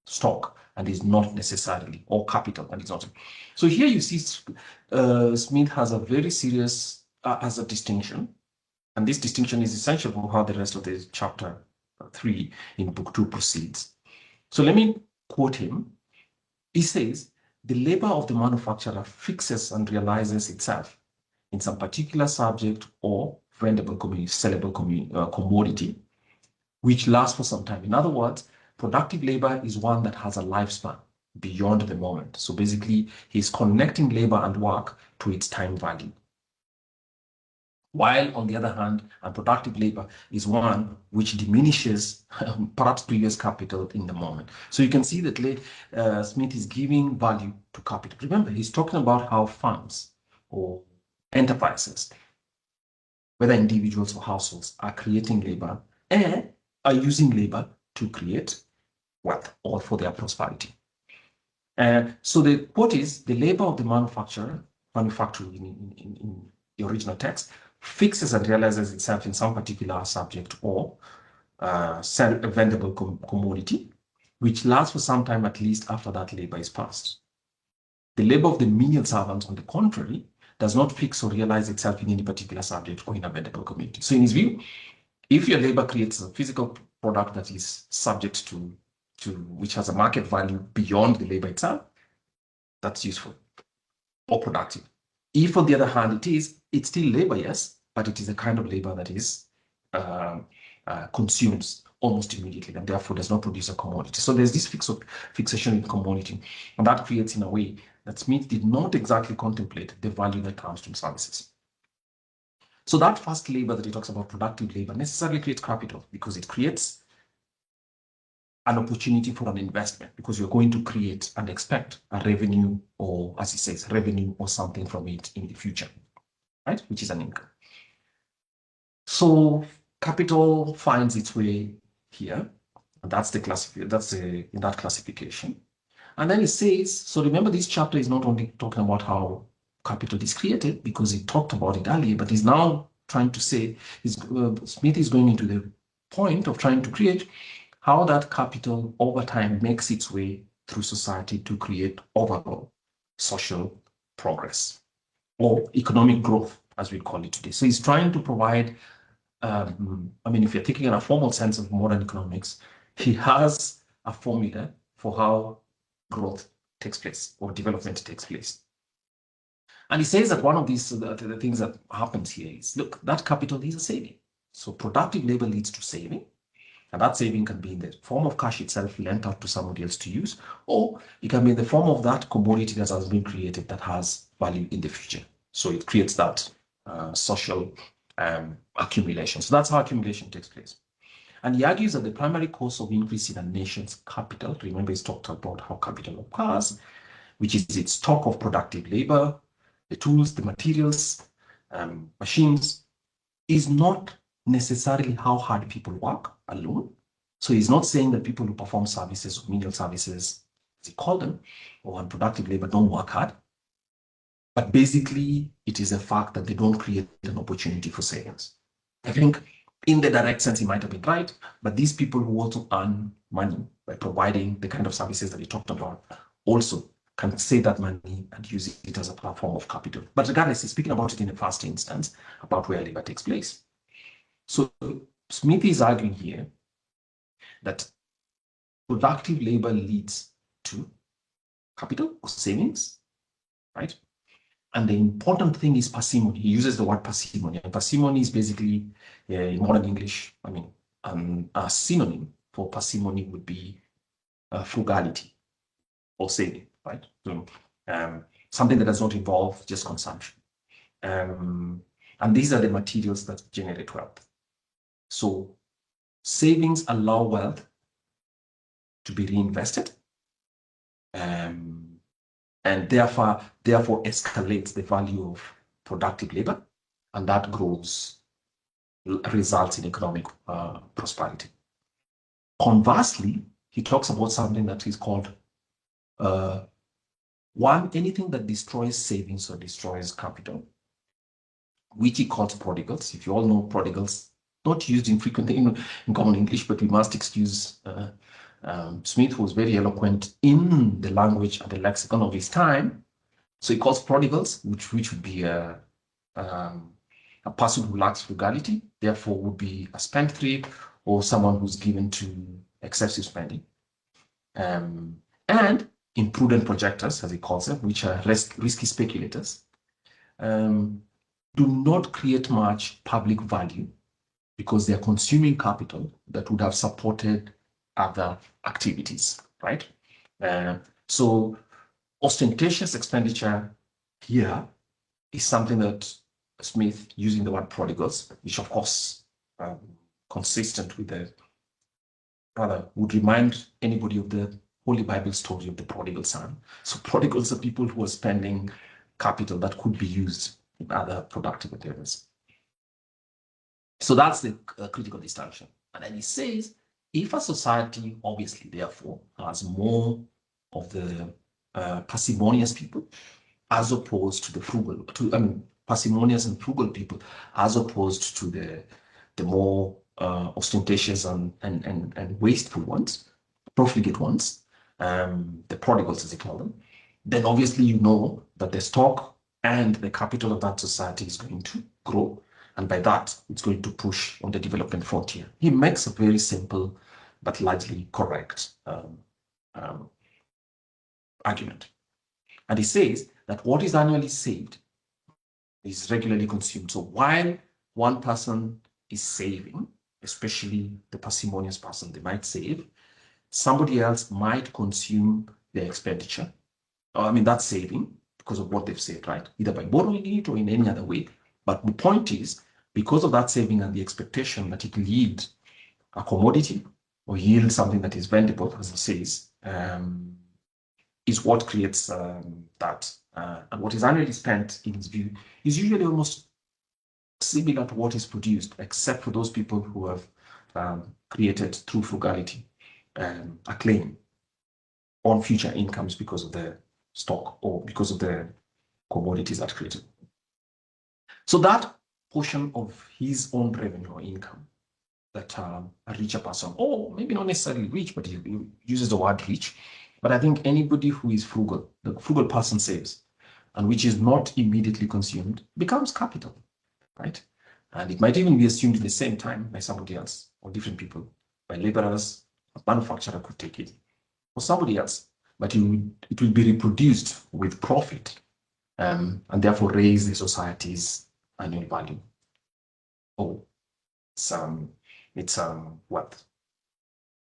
stock and is not necessarily, or capital and is not. So here you see Smith has a very serious, as a distinction, and this distinction is essential for how the rest of the chapter 3 in book 2 proceeds. So let me quote him. He says, the labor of the manufacturer fixes and realizes itself in some particular subject or vendable, sellable commodity, which lasts for some time. In other words, productive labor is one that has a lifespan beyond the moment. So basically, he's connecting labor and work to its time value. While, on the other hand, unproductive labor is one which diminishes perhaps previous capital in the moment. So you can see that Smith is giving value to capital. Remember, he's talking about how firms or enterprises, whether individuals or households, are creating labor and are using labor to create wealth or for their prosperity. So the quote is, the labor of the manufacturer in the original text, fixes and realizes itself in some particular subject or vendable commodity, which lasts for some time at least after that labor is past. The labor of the menial servant, on the contrary, does not fix or realize itself in any particular subject or in a vendable commodity. So in his view, if your labor creates a physical product that is subject to which has a market value beyond the labor itself, that's useful or productive. If, on the other hand, it's still labor, yes, but it is a kind of labor that is consumes almost immediately and therefore does not produce a commodity. So there's this fixation in commodity, and that creates in a way that Smith did not exactly contemplate the value that comes from services. So that first labor that he talks about, productive labor, necessarily creates capital because it creates an opportunity for an investment because you're going to create and expect a revenue, or as he says, revenue or something from it in the future, right? Which is an income. So capital finds its way here, and that's the in that classification. And then it says, so remember this chapter is not only talking about how capital is created because he talked about it earlier, but he's now trying to say, Smith is going into the point of trying to create how that capital over time makes its way through society to create overall social progress or economic growth, as we call it today. So he's trying to provide, I mean, if you're thinking in a formal sense of modern economics, he has a formula for how growth takes place or development takes place. And he says that one of these, the things that happens here is, look, that capital is a saving. So productive labor leads to saving. And that saving can be in the form of cash itself lent out to somebody else to use, or it can be in the form of that commodity that has been created that has value in the future. So it creates that social accumulation. So that's how accumulation takes place. And he argues that the primary cause of increase in a nation's capital, remember he's talked about how capital occurs, which is its stock of productive labor, the tools, the materials, machines, is not necessarily how hard people work alone. So he's not saying that people who perform services or menial services, as he called them, or unproductive labor don't work hard. But basically, it is a fact that they don't create an opportunity for savings. I think in the direct sense, he might have been right, but these people who also earn money by providing the kind of services that he talked about also can save that money and use it as a platform of capital. But regardless, he's speaking about it in the first instance, about where labor takes place. So Smith is arguing here that productive labor leads to capital or savings, right? And the important thing is parsimony. He uses the word parsimony. And parsimony is basically, in modern English, I mean, a synonym for parsimony would be frugality or saving, right? So something that does not involve just consumption. And these are the materials that generate wealth. So savings allow wealth to be reinvested, and therefore escalates the value of productive labor, and that grows, results in economic prosperity. Conversely, he talks about something that is called anything that destroys savings or destroys capital, which he calls prodigals. If you all know prodigals, not used infrequently in common English, but we must excuse Smith was very eloquent in the language and the lexicon of his time. So he calls prodigals, which would be a person who lacks frugality, therefore would be a spendthrift or someone who's given to excessive spending. And imprudent projectors, as he calls them, which are risky speculators, do not create much public value because they are consuming capital that would have supported other activities, right? So ostentatious expenditure here is something that Smith, using the word prodigals, which of course consistent with the would remind anybody of the Holy Bible story of the prodigal son. So prodigals are people who are spending capital that could be used in other productive endeavors. So that's the critical distinction. And then he says, if a society, obviously, therefore, has more of the parsimonious people, as opposed to the frugal, parsimonious and frugal people, as opposed to the more ostentatious and wasteful ones, profligate ones, the prodigals, as they call them, then obviously you know that the stock and the capital of that society is going to grow. And by that, it's going to push on the development frontier. He makes a very simple but largely correct argument. And he says that what is annually saved is regularly consumed. So while one person is saving, especially the parsimonious person, they might save. Somebody else might consume their expenditure. I mean, that's saving because of what they've saved, right? Either by borrowing it or in any other way. But the point is, because of that saving and the expectation that it will yield a commodity or yield something that is vendible, as it says, is what creates that. And what is annually spent, in his view, is usually almost similar to what is produced, except for those people who have created through frugality a claim on future incomes because of the stock or because of the commodities that created. So that portion of his own revenue or income that a richer person, or maybe not necessarily rich, but he uses the word rich, but I think anybody who is frugal, the frugal person saves, and which is not immediately consumed, becomes capital, right? And it might even be assumed at the same time by somebody else or different people, by laborers, a manufacturer could take it, or somebody else, but it will be reproduced with profit and therefore raise the society's annual value. Oh, it's wealth.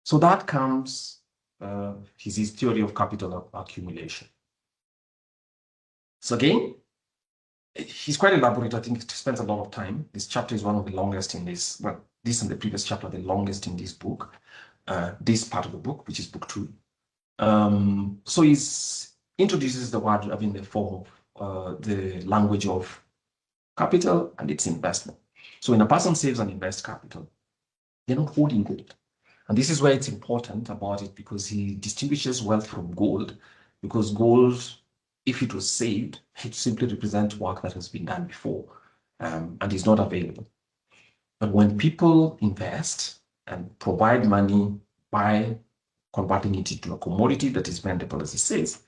So that comes his theory of capital accumulation. So again, he's quite elaborate. I think it spends a lot of time. This chapter is one of the longest in this, well, this and the previous chapter are the longest in this book, this part of the book, which is book 2. So he introduces the word in the form of the language of capital and its investment. So when a person saves and invests capital, they're not holding gold. And this is where it's important about it, because he distinguishes wealth from gold, because gold, if it was saved, it simply represents work that has been done before and is not available. But when people invest and provide money by converting it into a commodity that is vendible, as he says,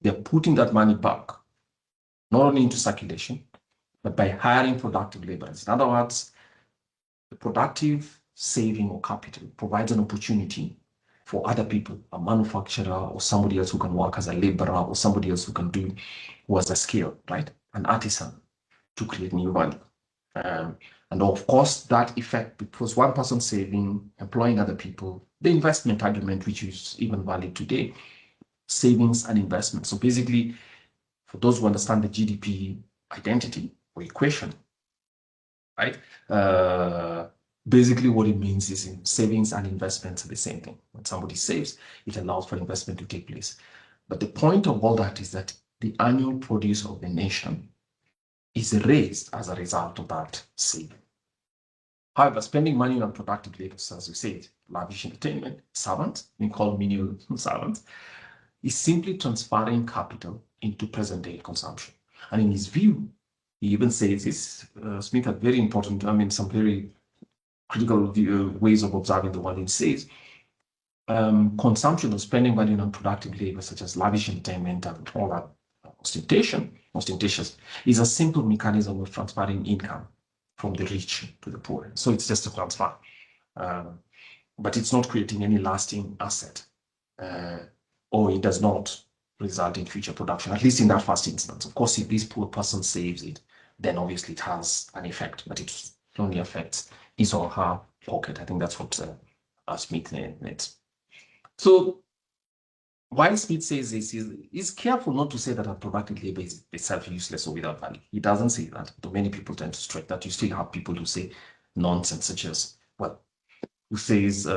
they're putting that money back, not only into circulation, but by hiring productive laborers. In other words, the productive saving or capital provides an opportunity for other people, a manufacturer or somebody else who can work as a laborer or somebody else who has a skill, right? An artisan, to create new value. And of course, that effect, because one person saving, employing other people, the investment argument, which is even valid today, savings and investment. So basically, for those who understand the GDP identity or equation, right? Basically, what it means is in savings and investments are the same thing. When somebody saves, it allows for investment to take place. But the point of all that is that the annual produce of the nation is raised as a result of that saving. However, spending money on productive labors, as we said, lavish entertainment, servants, we call menial servants, is simply transferring capital into present-day consumption. And in his view, he even says this, Smith had very important, some very critical ways of observing the world. He says, consumption or spending money on productive labor, such as lavish entertainment and all that ostentatious, is a simple mechanism of transferring income from the rich to the poor. So it's just a transfer. But it's not creating any lasting asset, or it does not result in future production, at least in that first instance. Of course, if this poor person saves it, then obviously it has an effect, but it only affects his or her pocket. I think that's what Smith needs. So while Smith says this, he's careful not to say that a productive labor is itself useless or without value. He doesn't say that, but many people tend to strike that. You still have people who say nonsense, such as, well, who says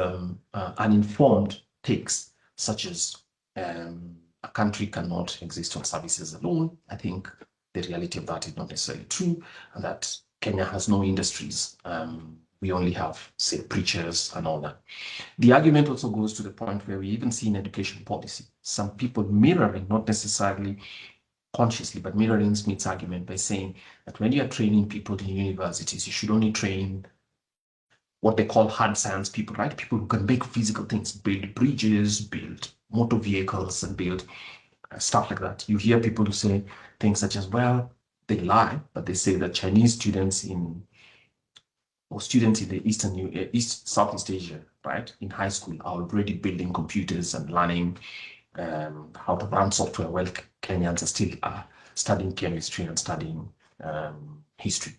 uninformed takes, such as a country cannot exist on services alone. I think the reality of that is not necessarily true, and that Kenya has no industries. We only have, say, preachers and all that. The argument also goes to the point where we even see in education policy, some people mirroring, not necessarily consciously, but mirroring Smith's argument by saying that when you are training people in universities, you should only train what they call hard science people, right? People who can make physical things, build bridges, build motor vehicles, and build stuff like that. You hear people who say things such as, well, they lie, but they say that Chinese students in the Southeast Asia, right, in high school are already building computers and learning how to run software, while Kenyans are still studying chemistry and studying history.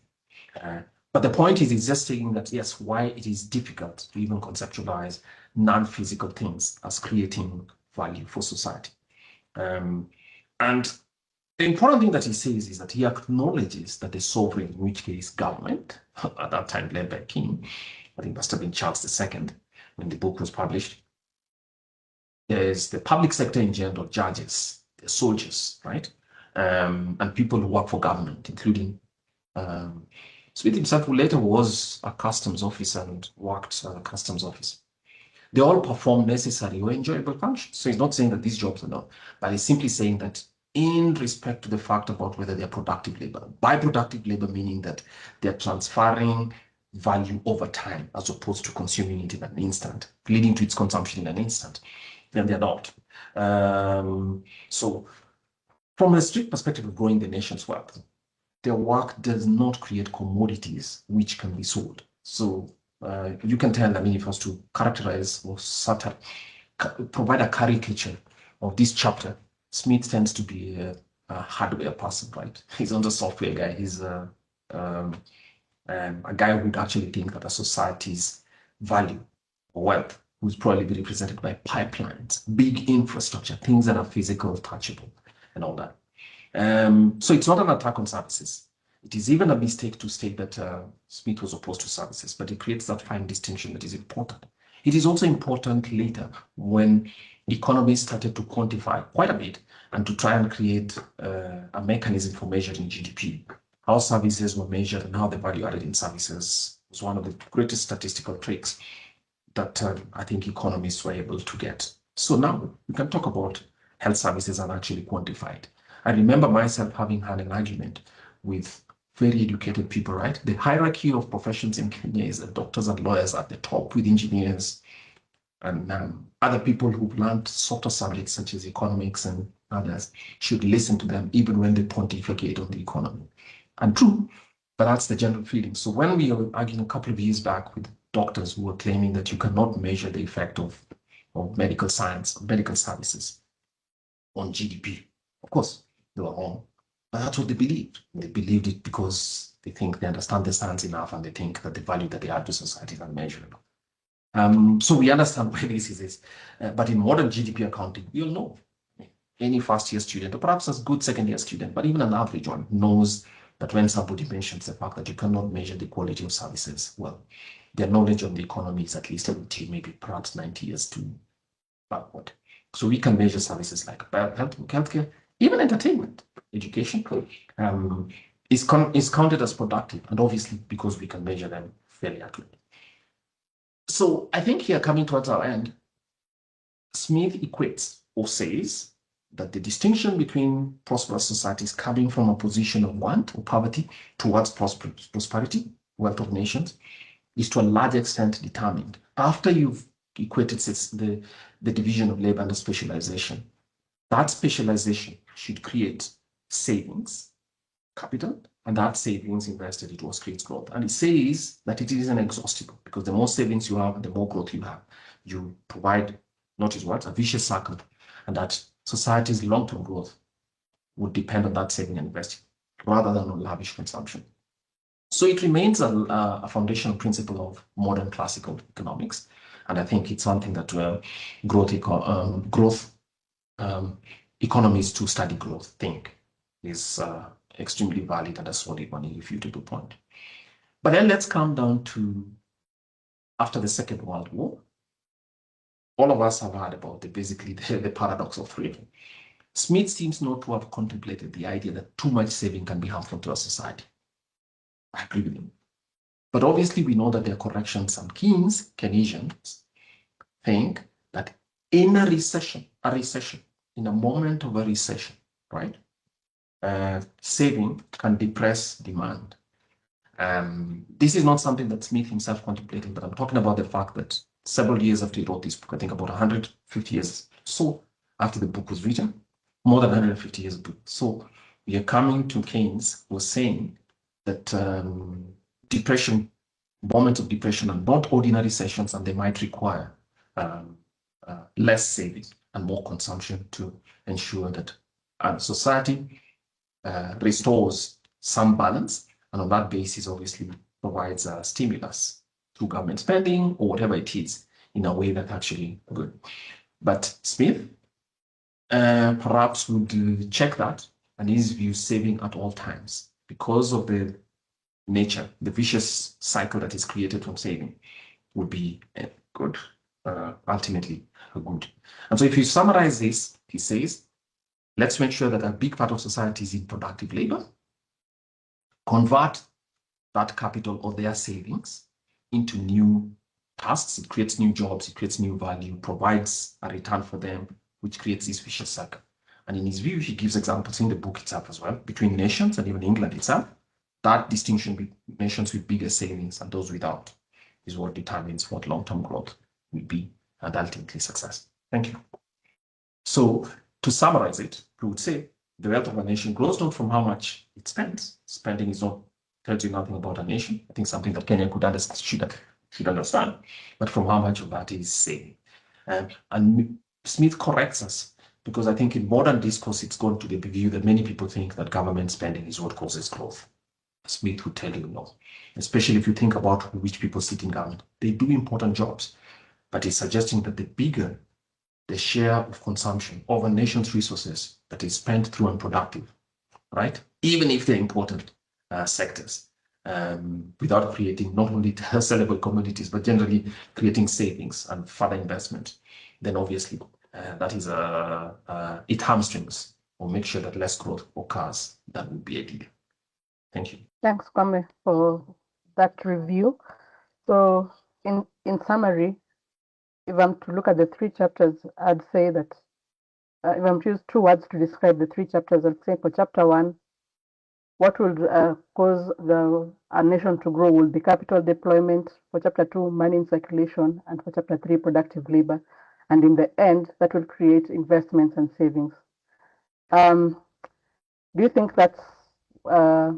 But the point is, it's just saying that, yes, why it is difficult to even conceptualize non-physical things as creating value for society. And the important thing that he says is that he acknowledges that the sovereign, in which case government, at that time led by King, I think must have been Charles II when the book was published. There's the public sector in general, judges, the soldiers, right? And people who work for government, including Smith himself, who later was a customs officer and worked at a customs office. They all perform necessary or enjoyable functions. So he's not saying that these jobs are not, but he's simply saying that in respect to the fact about whether they're productive labor. By productive labor, meaning that they're transferring value over time as opposed to consuming it in an instant, leading to its consumption in an instant, then they're not. So from a strict perspective of growing the nation's wealth, their work does not create commodities which can be sold. So you can tell, I mean, if I was to characterize or provide a caricature of this chapter, Smith tends to be a hardware person, right? He's not a software guy. He's a guy who would actually think that a society's value or wealth would probably be represented by pipelines, big infrastructure, things that are physical, touchable, and all that. So it's not an attack on services. It is even a mistake to state that Smith was opposed to services, but it creates that fine distinction that is important. It is also important later when economists started to quantify quite a bit and to try and create a mechanism for measuring GDP. How services were measured and how the value added in services was one of the greatest statistical tricks that I think economists were able to get. So now we can talk about health services and actually quantify it. I remember myself having had an argument with very educated people, right? The hierarchy of professions in Kenya is that doctors and lawyers at the top, with engineers and other people who've learned softer subjects such as economics and others should listen to them even when they pontificate on the economy. And true, but that's the general feeling. So when we were arguing a couple of years back with doctors who were claiming that you cannot measure the effect of medical science, medical services on GDP, of course, they were wrong. But that's what they believed. They believed it because they think they understand the science enough and they think that the value that they add to society is unmeasurable. So we understand why this is this. But in modern GDP accounting, we all know any first-year student, or perhaps a good second-year student, but even an average one, knows that when somebody mentions the fact that you cannot measure the quality of services, well, their knowledge on the economy is at least 70, maybe perhaps 90 years to backward. So we can measure services like healthcare, even entertainment, education, is counted as productive, and obviously because we can measure them fairly accurately. So I think here, coming towards our end, Smith equates or says that the distinction between prosperous societies coming from a position of want or poverty towards prosperity, wealth of nations, is to a large extent determined after you've equated the division of labor under specialization. That specialization should create savings, capital, and that savings invested, it was creates growth. And it says that it isn't exhaustible because the more savings you have, the more growth you have. You provide, notice what, a vicious circle, and that society's long-term growth would depend on that saving and investing rather than on lavish consumption. So it remains a foundational principle of modern classical economics. And I think it's something that economists who study growth think is extremely valid and a solid one, irrefutable point. But then let's come down to after the Second World War. All of us have heard about basically the paradox of freedom. Smith seems not to have contemplated the idea that too much saving can be harmful to a society. I agree with him. But obviously we know that there are corrections and Keynesians think that in a recession, in a moment of a recession, right? Saving can depress demand. This is not something that Smith himself contemplated, but I'm talking about the fact that several years after he wrote this book, I think about 150 years so after the book was written, more than 150 years ago. So we are coming to Keynes, who was saying that moments of depression are not ordinary sessions, and they might require less saving and more consumption to ensure that society restores some balance. And on that basis, obviously, provides a stimulus through government spending or whatever it is in a way that's actually good. But Smith perhaps would check that and his view saving at all times because of the nature, the vicious cycle that is created from saving would be good, ultimately good. And so if you summarize this, he says, let's make sure that a big part of society is in productive labor, convert that capital or their savings into new tasks. It creates new jobs, it creates new value, provides a return for them, which creates this vicious cycle. And in his view, he gives examples in the book itself as well, between nations and even England itself. That distinction between nations with bigger savings and those without is what determines what long-term growth will be and ultimately success. Thank you. So to summarize it, we would say the wealth of a nation grows not from how much it spends. Spending is not tells you nothing about a nation. I think something that Kenya could understand, should understand, but from how much of that is saving. And Smith corrects us because I think in modern discourse, it's gone to the view that many people think that government spending is what causes growth. Smith would tell you no, especially if you think about which people sit in government. They do important jobs, but he's suggesting that the bigger the share of consumption of a nation's resources that is spent through unproductive, right? Even if they're important sectors, without creating not only sellable commodities, but generally creating savings and further investment, then obviously that is it hamstrings or make sure that less growth occurs. That would be ideal. Thank you. Thanks, Kwame, for that review. So in summary, if I'm to look at the three chapters, I'd say that if I'm to use two words to describe the three chapters, I'd say for chapter 1, what will cause a nation to grow will be capital deployment. For chapter 2, money in circulation, and for chapter 3, productive labor. And in the end, that will create investments and savings. Do you think that's a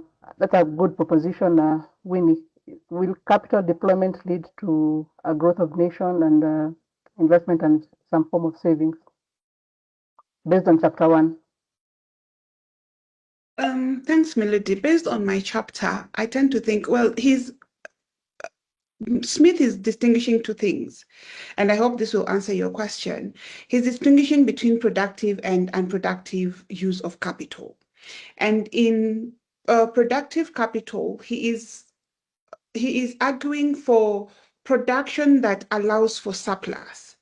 good proposition, Winnie? Will capital deployment lead to a growth of nation and investment and some form of savings based on chapter 1? Thanks, Melody. Based on my chapter, I tend to think, well, Smith is distinguishing two things, and I hope this will answer your question. He's distinguishing between productive and unproductive use of capital. And in productive capital, he is arguing for production that allows for surplus.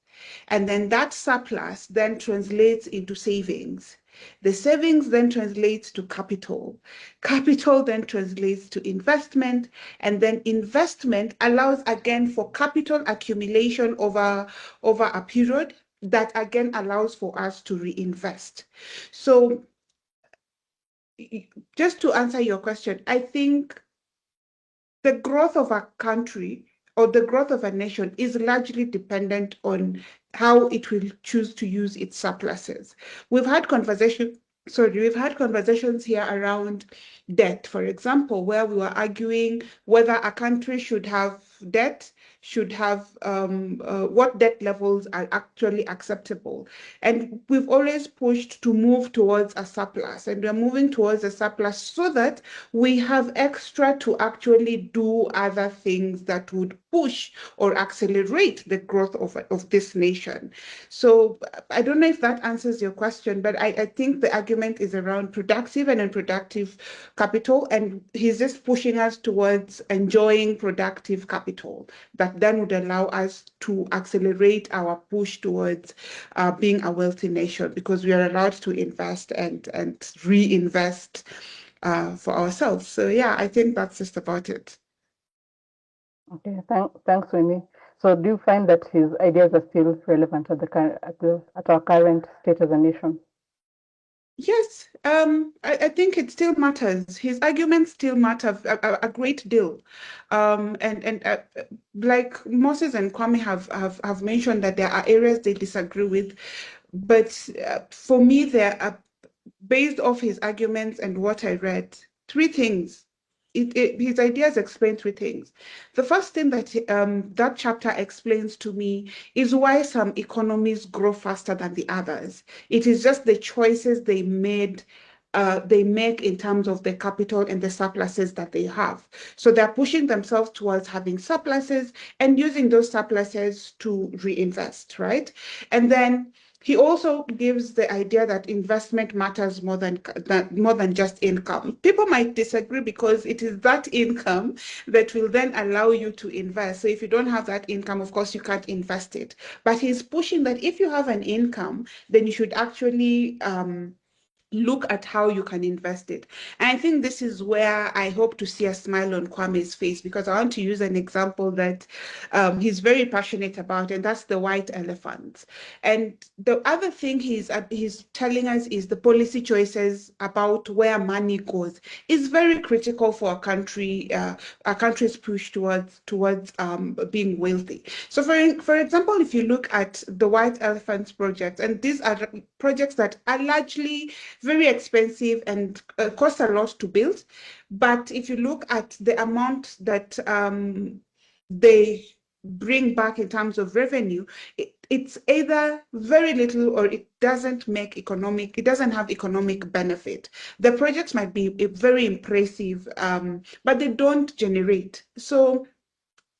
And then that surplus then translates into savings. The savings then translates to capital. Capital then translates to investment. And then investment allows again for capital accumulation over a period that again allows for us to reinvest. So just to answer your question, I think the growth of a country or the growth of a nation is largely dependent on how it will choose to use its surpluses. We've had conversations here around debt, for example, where we were arguing whether a country should have debt, what debt levels are actually acceptable. And we've always pushed to move towards a surplus, and we're moving towards a surplus so that we have extra to actually do other things that would push or accelerate the growth of this nation. So I don't know if that answers your question, but I think the argument is around productive and unproductive capital, and he's just pushing us towards enjoying productive capital that then would allow us to accelerate our push towards being a wealthy nation, because we are allowed to invest and reinvest for ourselves. So yeah, I think that's just about it. Okay, thanks, Winnie. So do you find that his ideas are still relevant at our current state as a nation? Yes, I think it still matters. His arguments still matter a great deal. And like Moses and Kwame have mentioned that there are areas they disagree with, but for me, there are, based off his arguments and what I read, three things. His ideas explain three things. The first thing that that chapter explains to me is why some economies grow faster than the others. It is just the choices they made they make in terms of the capital and the surpluses that they have. So they're pushing themselves towards having surpluses and using those surpluses to reinvest, right? And then he also gives the idea that investment matters more than just income. People might disagree because it is that income that will then allow you to invest. So if you don't have that income, of course, you can't invest it. But he's pushing that if you have an income, then you should actually look at how you can invest it. And I think this is where I hope to see a smile on Kwame's face, because I want to use an example that he's very passionate about, and that's the white elephants. And the other thing he's telling us is the policy choices about where money goes is very critical for a country's push towards being wealthy. So for example, if you look at the white elephants projects, and these are projects that are largely very expensive and cost a lot to build. But if you look at the amount that they bring back in terms of revenue, it's either very little or it doesn't have economic benefit. The projects might be very impressive, but they don't generate. So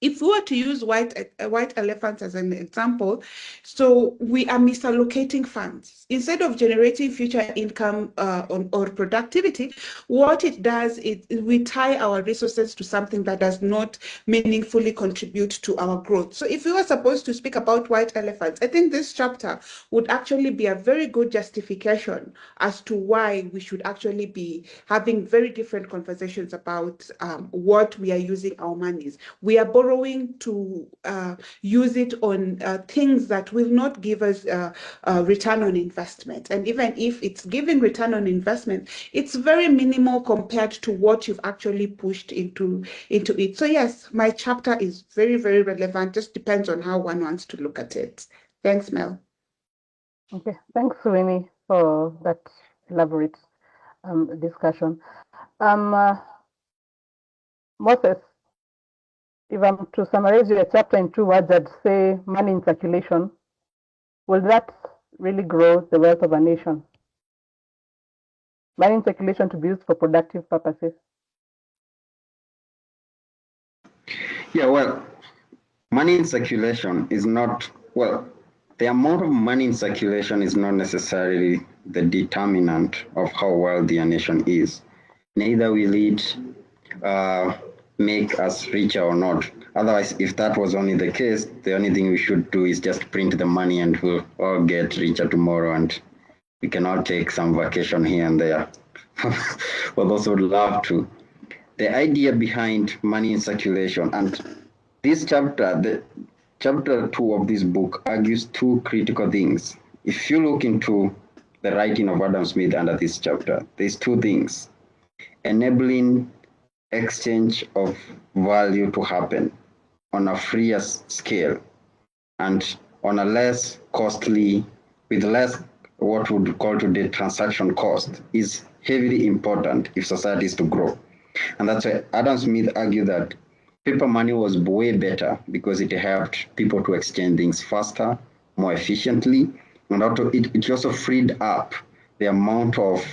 if we were to use white elephants as an example, so we are misallocating funds. Instead of generating future income or productivity, what it does is we tie our resources to something that does not meaningfully contribute to our growth. So if we were supposed to speak about white elephants, I think this chapter would actually be a very good justification as to why we should actually be having very different conversations about what we are using our monies. We are borrowing to use it on things that will not give us return on investment. And even if it's giving return on investment, it's very minimal compared to what you've actually pushed into it. So yes, my chapter is very, very relevant. Just depends on how one wants to look at it. Thanks, Mel. Okay, thanks, Winnie, for that elaborate discussion. Moses, if I'm to summarize your chapter in 2 words, I'd say money in circulation. Will that really grow the wealth of a nation? Money in circulation to be used for productive purposes. Yeah, well, money in circulation is not, well, the amount of money in circulation is not necessarily the determinant of how wealthy a nation is. Neither will it make us richer or not. Otherwise, if that was only the case, the only thing we should do is just print the money and we'll all get richer tomorrow and we can all take some vacation here and there. For those who would love to. The idea behind money in circulation, and this chapter, the chapter 2 of this book argues 2 critical things. If you look into the writing of Adam Smith under this chapter, there's 2 things: enabling exchange of value to happen on a freer scale and on a less costly, with less what we would call today transaction cost, is heavily important if society is to grow. And that's why Adam Smith argued that paper money was way better because it helped people to exchange things faster, more efficiently, and it also freed up the amount of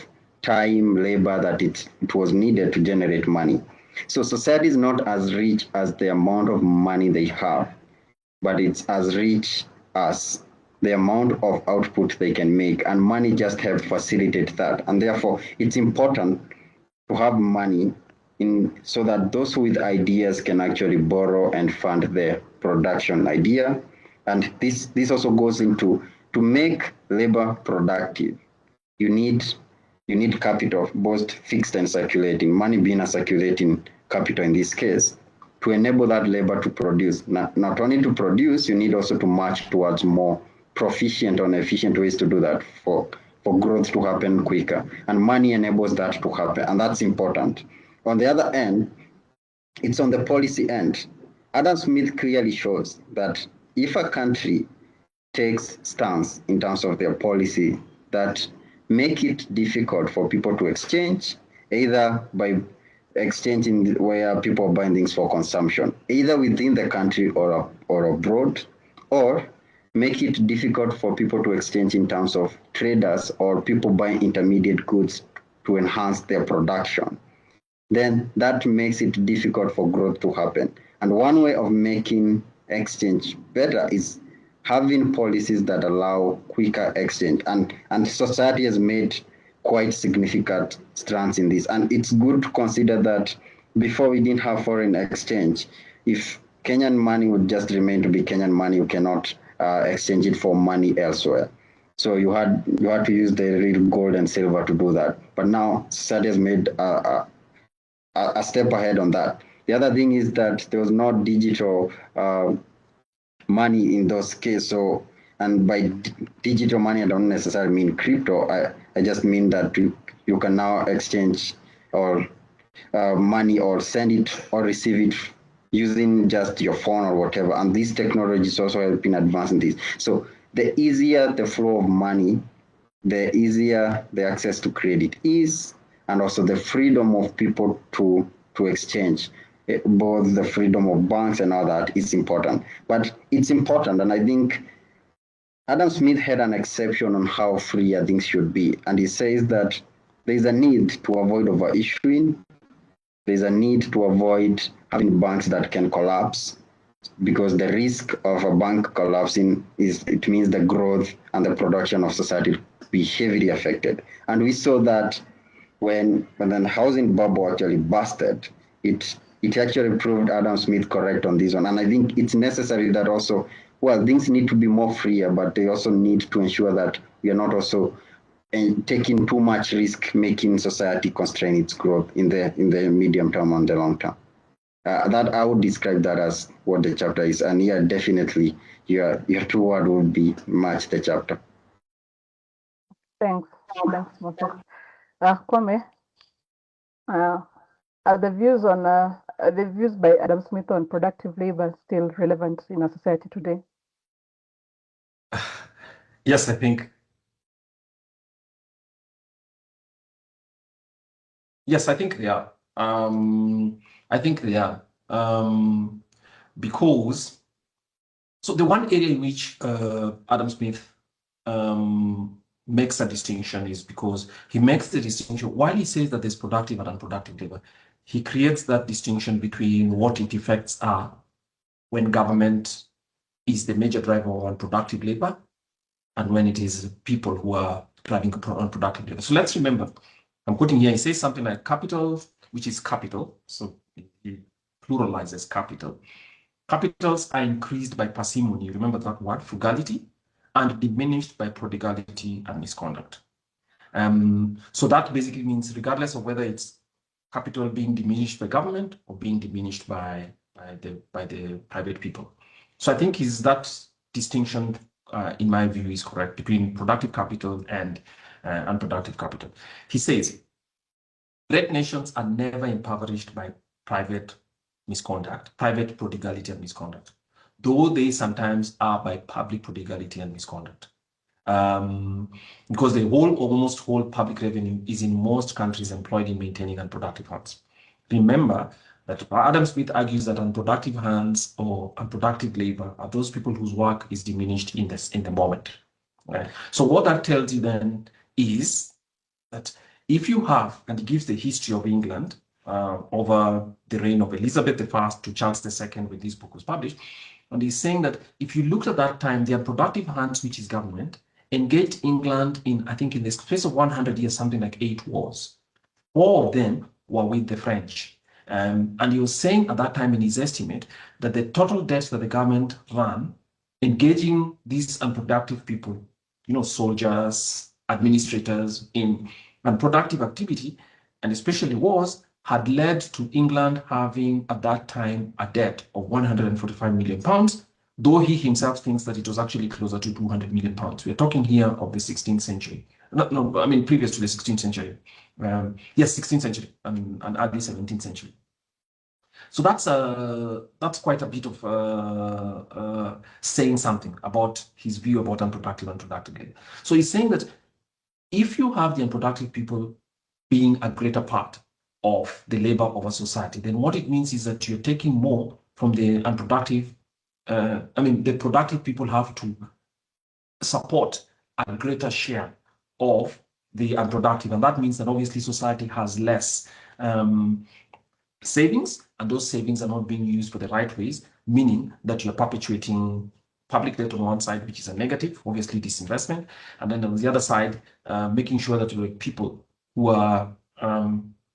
time, labor that it was needed to generate money. So society is not as rich as the amount of money they have, but it's as rich as the amount of output they can make, and money just helps facilitate that. And therefore, it's important to have money so that those with ideas can actually borrow and fund their production idea. And this also goes into, to make labor productive, you need capital, both fixed and circulating, money being a circulating capital in this case, to enable that labor to produce. Not only to produce, you need also to march towards more proficient and efficient ways to do that for growth to happen quicker. And money enables that to happen, and that's important. On the other end, it's on the policy end. Adam Smith clearly shows that if a country takes stance in terms of their policy that make it difficult for people to exchange, either by exchanging where people are buying things for consumption, either within the country or abroad, or make it difficult for people to exchange in terms of traders or people buying intermediate goods to enhance their production, then that makes it difficult for growth to happen. And one way of making exchange better is having policies that allow quicker exchange. And society has made quite significant strides in this. And it's good to consider that before we didn't have foreign exchange, if Kenyan money would just remain to be Kenyan money, you cannot exchange it for money elsewhere. So you had to use the real gold and silver to do that. But now society has made a step ahead on that. The other thing is that there was no digital money in those cases. So, and by digital money, I don't necessarily mean crypto. I just mean that you can now exchange or money or send it or receive it using just your phone or whatever. And these technologies also have been advancing this. So the easier the flow of money, the easier the access to credit is, and also the freedom of people to exchange. Both the freedom of banks and all that is important. But it's important, and I think Adam Smith had an exception on how free things should be. And he says that there's a need to avoid over-issuing. There's a need to avoid having banks that can collapse, because the risk of a bank collapsing it means the growth and the production of society be heavily affected. And we saw that when the housing bubble actually busted, it actually proved Adam Smith correct on this one. And I think it's necessary that also, well, things need to be more freer, but they also need to ensure that we are not also taking too much risk, making society constrain its growth in the medium term and the long term. That I would describe that as what the chapter is. And yeah, definitely your two word would be match the chapter. Thanks, Moses. Kwame, are the views by Adam Smith on productive labor still relevant in our society today? Yes, I think. Yes, I think they are. I think they are. Because, so the one area in which Adam Smith makes a distinction is because he makes the distinction, while he says that there's productive and unproductive labor, he creates that distinction between what its effects are when government is the major driver of unproductive labor and when it is people who are driving unproductive labor. So let's remember, I'm quoting here, he says something like capital, which is capital, so he pluralizes capital. Capitals are increased by parsimony, remember that word, frugality, and diminished by prodigality and misconduct. So that basically means regardless of whether it's capital being diminished by government or being diminished by the private people. So I think that distinction, in my view, is correct between productive capital and unproductive capital. He says, great nations are never impoverished by private misconduct, private prodigality and misconduct, though they sometimes are by public prodigality and misconduct. Because the almost whole public revenue is in most countries employed in maintaining unproductive hands. Remember that Adam Smith argues that unproductive hands or unproductive labor are those people whose work is diminished in the moment. Right? So what that tells you then is that if you have, and it gives the history of England over the reign of Elizabeth I to Charles II when this book was published, and he's saying that if you looked at that time, the unproductive hands, which is government, engaged England in, I think in the space of 100 years, something like 8 wars. 4 of them were with the French. And he was saying at that time in his estimate that the total debt that the government ran engaging these unproductive people, soldiers, administrators in unproductive activity, and especially wars, had led to England having at that time a debt of 145 million pounds, though he himself thinks that it was actually closer to 200 million pounds. We're talking here of the 16th century. Previous to the 16th century. Yes, 16th century and early 17th century. So that's quite a bit of saying something about his view about unproductive and productive labor. So he's saying that if you have the unproductive people being a greater part of the labor of a society, then what it means is that you're taking more from the unproductive. The productive people have to support a greater share of the unproductive. And that means that obviously society has less savings, and those savings are not being used for the right ways, meaning that you're perpetuating public debt on one side, which is a negative, obviously disinvestment, and then on the other side, making sure that your people who are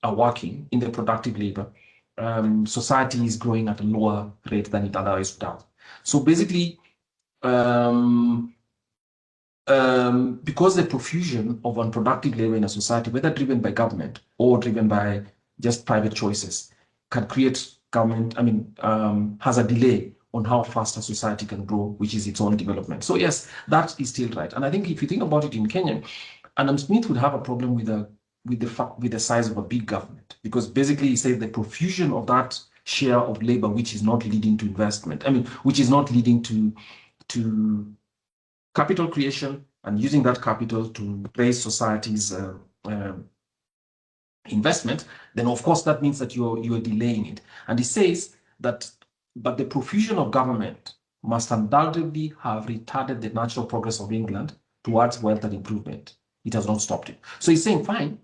working in the productive labor, society is growing at a lower rate than it otherwise would have. So basically, because the profusion of unproductive labor in a society, whether driven by government or driven by just private choices, can create has a delay on how fast a society can grow, which is its own development. So yes, that is still right. And I think if you think about it in Kenya, Adam Smith would have a problem with the size of a big government, because basically he said the profusion of that share of labor, which is not leading to investment, which is not leading to capital creation and using that capital to raise society's investment, then of course that means that you're delaying it. And he says that, but the profusion of government must undoubtedly have retarded the natural progress of England towards wealth and improvement. It has not stopped it. So he's saying, fine,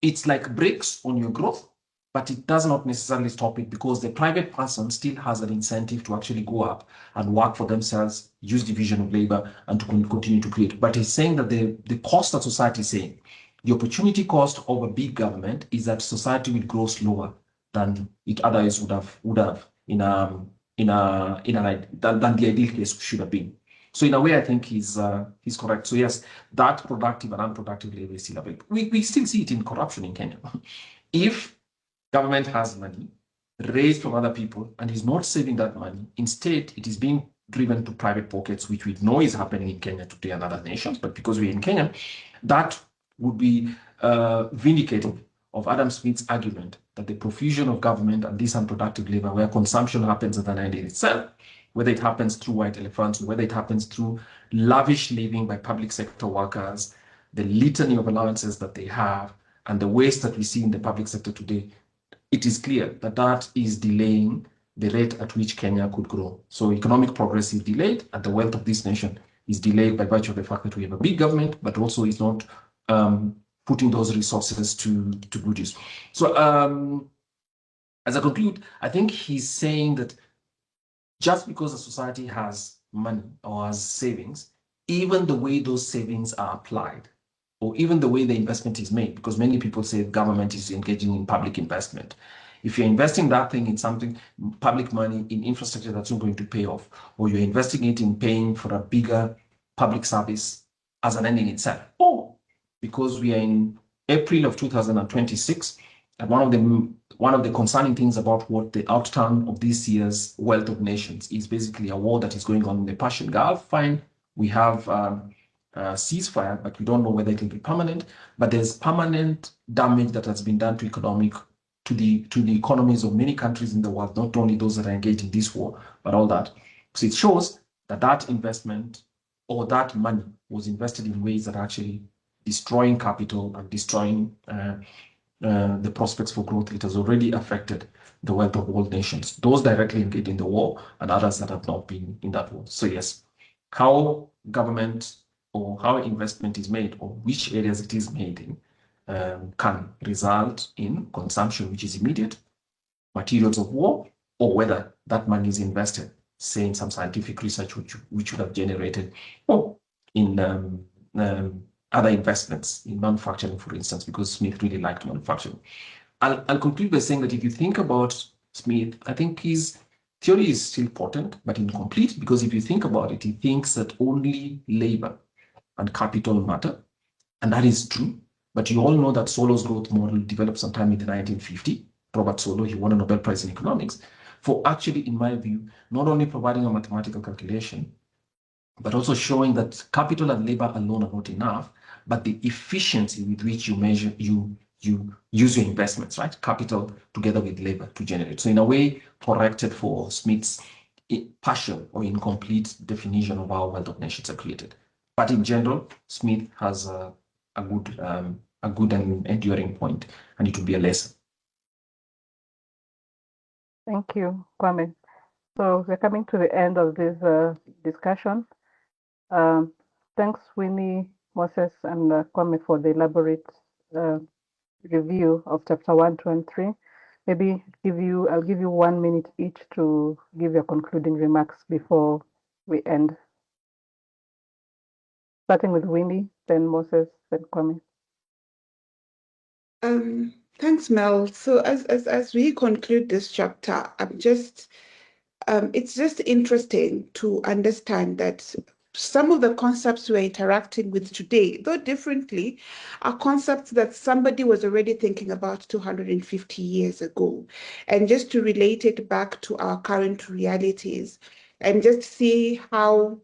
it's like brakes on your growth, but it does not necessarily stop it, because the private person still has an incentive to actually go up and work for themselves, use division of labor, and to continue to create. But he's saying that the cost that society is saying, the opportunity cost of a big government is that society will grow slower than it otherwise would have than the ideal case should have been. So in a way, I think he's correct. So yes, that productive and unproductive labor is still available. We still see it in corruption in Kenya. If government has money raised from other people and is not saving that money, instead it is being driven to private pockets, which we know is happening in Kenya today and other nations. But because we're in Kenya, that would be vindicative of Adam Smith's argument that the profusion of government and this unproductive labor, where consumption happens at an end in itself, whether it happens through white elephants, or whether it happens through lavish living by public sector workers, the litany of allowances that they have, and the waste that we see in the public sector today, it is clear that that is delaying the rate at which Kenya could grow. So economic progress is delayed, and the wealth of this nation is delayed by virtue of the fact that we have a big government, but also is not putting those resources to good use. So as I conclude, I think he's saying that just because a society has money or has savings, even the way those savings are applied, or even the way the investment is made, because many people say government is engaging in public investment. If you're investing that thing in something, public money in infrastructure that's not going to pay off, or you're investing it in paying for a bigger public service as an end in itself, or because we are in April of 2026, and one of the concerning things about what the outcome of this year's Wealth of Nations is basically a war that is going on in the Persian Gulf. Fine, we have ceasefire, but we don't know whether it will be permanent. But there's permanent damage that has been done to the economies of many countries in the world, not only those that are engaged in this war, but all that. So it shows that that investment or that money was invested in ways that are actually destroying capital and destroying the prospects for growth. It has already affected the wealth of all nations, those directly engaged in the war and others that have not been in that war. So yes, how government or how investment is made, or which areas it is made in, can result in consumption which is immediate, materials of war, or whether that money is invested, say, in some scientific research which would have generated, or in other investments in manufacturing, for instance, because Smith really liked manufacturing. I'll conclude by saying that if you think about Smith, I think his theory is still potent, but incomplete, because if you think about it, he thinks that only labor and capital matter, and that is true. But you all know that Solow's growth model developed sometime in the 1950s. Robert Solow, he won a Nobel Prize in economics for actually, in my view, not only providing a mathematical calculation, but also showing that capital and labor alone are not enough, but the efficiency with which you measure, you use your investments, right? Capital together with labor to generate. So in a way, corrected for Smith's partial or incomplete definition of how wealth of nations are created. But in general, Smith has a good and enduring point, and it will be a lesson. Thank you, Kwame. So we're coming to the end of this discussion. Thanks, Winnie, Moses and Kwame for the elaborate review of chapter 1, 2, and 3. Maybe I'll give you 1 minute each to give your concluding remarks before we end. Starting with Winnie, then Moses, then Kwame. Thanks, Mel. So as we conclude this chapter, it's just interesting to understand that some of the concepts we're interacting with today, though differently, are concepts that somebody was already thinking about 250 years ago. And just to relate it back to our current realities and just see how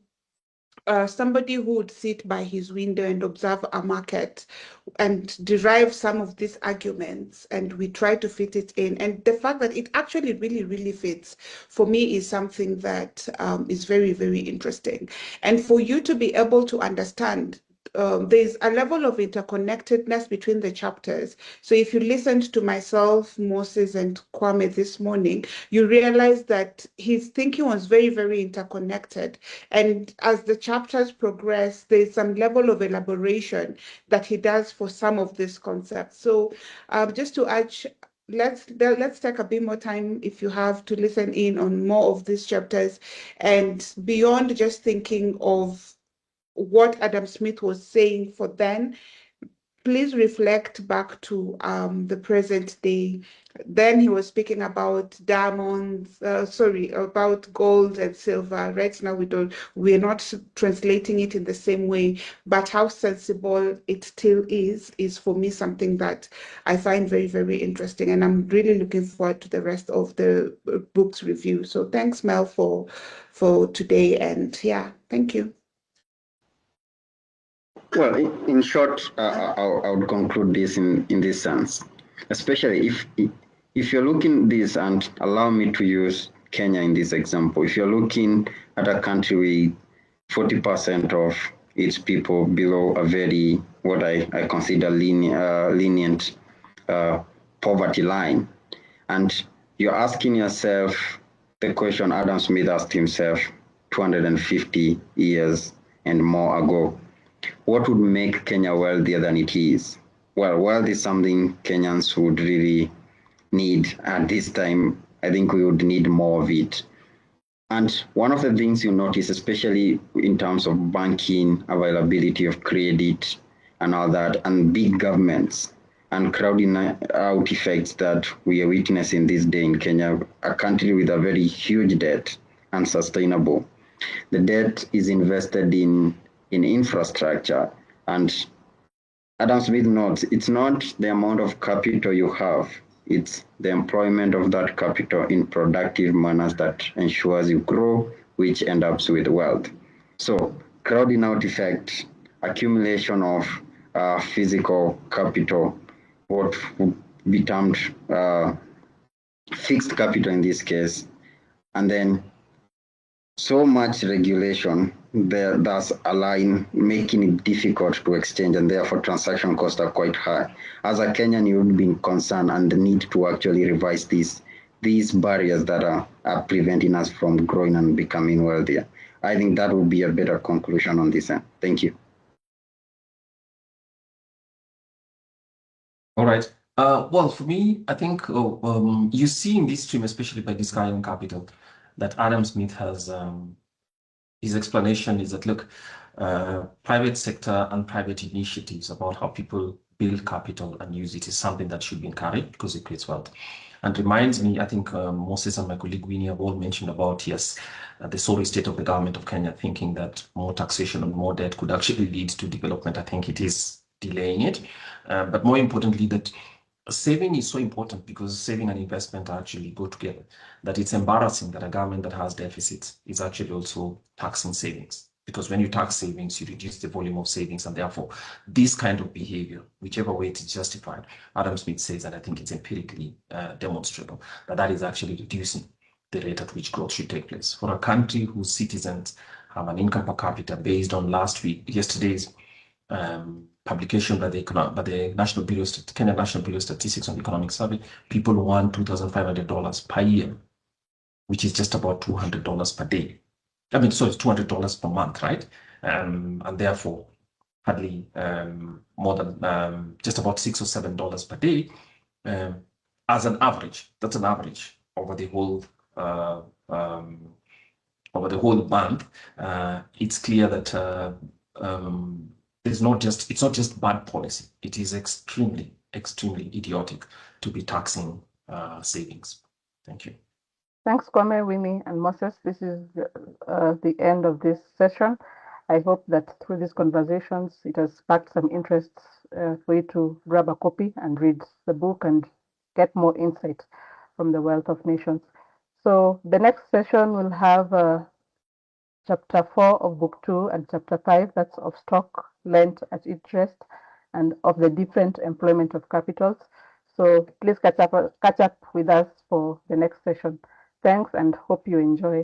somebody who would sit by his window and observe a market and derive some of these arguments, and we try to fit it in. And the fact that it actually really, really fits, for me, is something that is very, very interesting. And for you to be able to understand there's a level of interconnectedness between the chapters. So if you listened to myself, Moses, and Kwame this morning, you realize that his thinking was very, very interconnected. And as the chapters progress, there's some level of elaboration that he does for some of these concepts. So just to add, let's take a bit more time, if you have, to listen in on more of these chapters, and beyond just thinking of what Adam Smith was saying for then, please reflect back to the present day. Then he was speaking about diamonds, about gold and silver. Right now we're not translating it in the same way, but how sensible it still is for me something that I find very, very interesting. And I'm really looking forward to the rest of the book's review. So thanks, Mel, for today. And yeah, thank you. Well, in short, I would conclude this in this sense, especially if you're looking this, and allow me to use Kenya in this example. If you're looking at a country with 40% of its people below a very, what I consider lenient poverty line, and you're asking yourself the question Adam Smith asked himself 250 years and more ago: what would make Kenya wealthier than it is? Well, wealth is something Kenyans would really need at this time. I think we would need more of it. And one of the things you notice, especially in terms of banking, availability of credit and all that, and big governments and crowding out effects that we are witnessing this day in Kenya, a country with a very huge debt, unsustainable. The debt is invested in infrastructure, and Adam Smith notes it's not the amount of capital you have, it's the employment of that capital in productive manners that ensures you grow, which ends up with wealth. So crowding out effect, accumulation of physical capital, what would be termed fixed capital in this case, and then so much regulation there thus making it difficult to exchange, and therefore transaction costs are quite high. As a Kenyan, you would be concerned and the need to actually revise these barriers that are preventing us from growing and becoming wealthier. I think that would be a better conclusion on this end. Thank you. All right. Well, for me, I think you see in this stream, especially by discarding capital, that Adam Smith has his explanation is that, look, private sector and private initiatives about how people build capital and use it is something that should be encouraged because it creates wealth. And reminds me, I think Moses and my colleague Winnie have all mentioned about, yes, the sorry state of the government of Kenya, thinking that more taxation and more debt could actually lead to development. I think it is delaying it. But more importantly, that saving is so important because saving and investment actually go together. That it's embarrassing that a government that has deficits is actually also taxing savings. Because when you tax savings, you reduce the volume of savings, and therefore this kind of behavior, whichever way it is justified, Adam Smith says, and I think it's empirically demonstrable, that is actually reducing the rate at which growth should take place. For a country whose citizens have an income per capita based on yesterday's publication by the Kenya National Bureau of Statistics on Economic Survey, people want $2,500 per year, which is just about $200 per day. $200 per month, right? And therefore, hardly more than just about $6 or $7 per day as an average. That's an average over the whole month. It's clear that it's not just bad policy. It is extremely idiotic to be taxing savings. Thank you. Thanks, Kwame, Winnie, and Moses. This is the end of this session. I hope that through these conversations, it has sparked some interest for you to grab a copy and read the book and get more insight from the wealth of nations. So the next session will have chapter 4 of book 2 and chapter 5, that's of stock lent at interest and of the different employment of capitals. So please catch up with us for the next session. Thanks and hope you enjoy.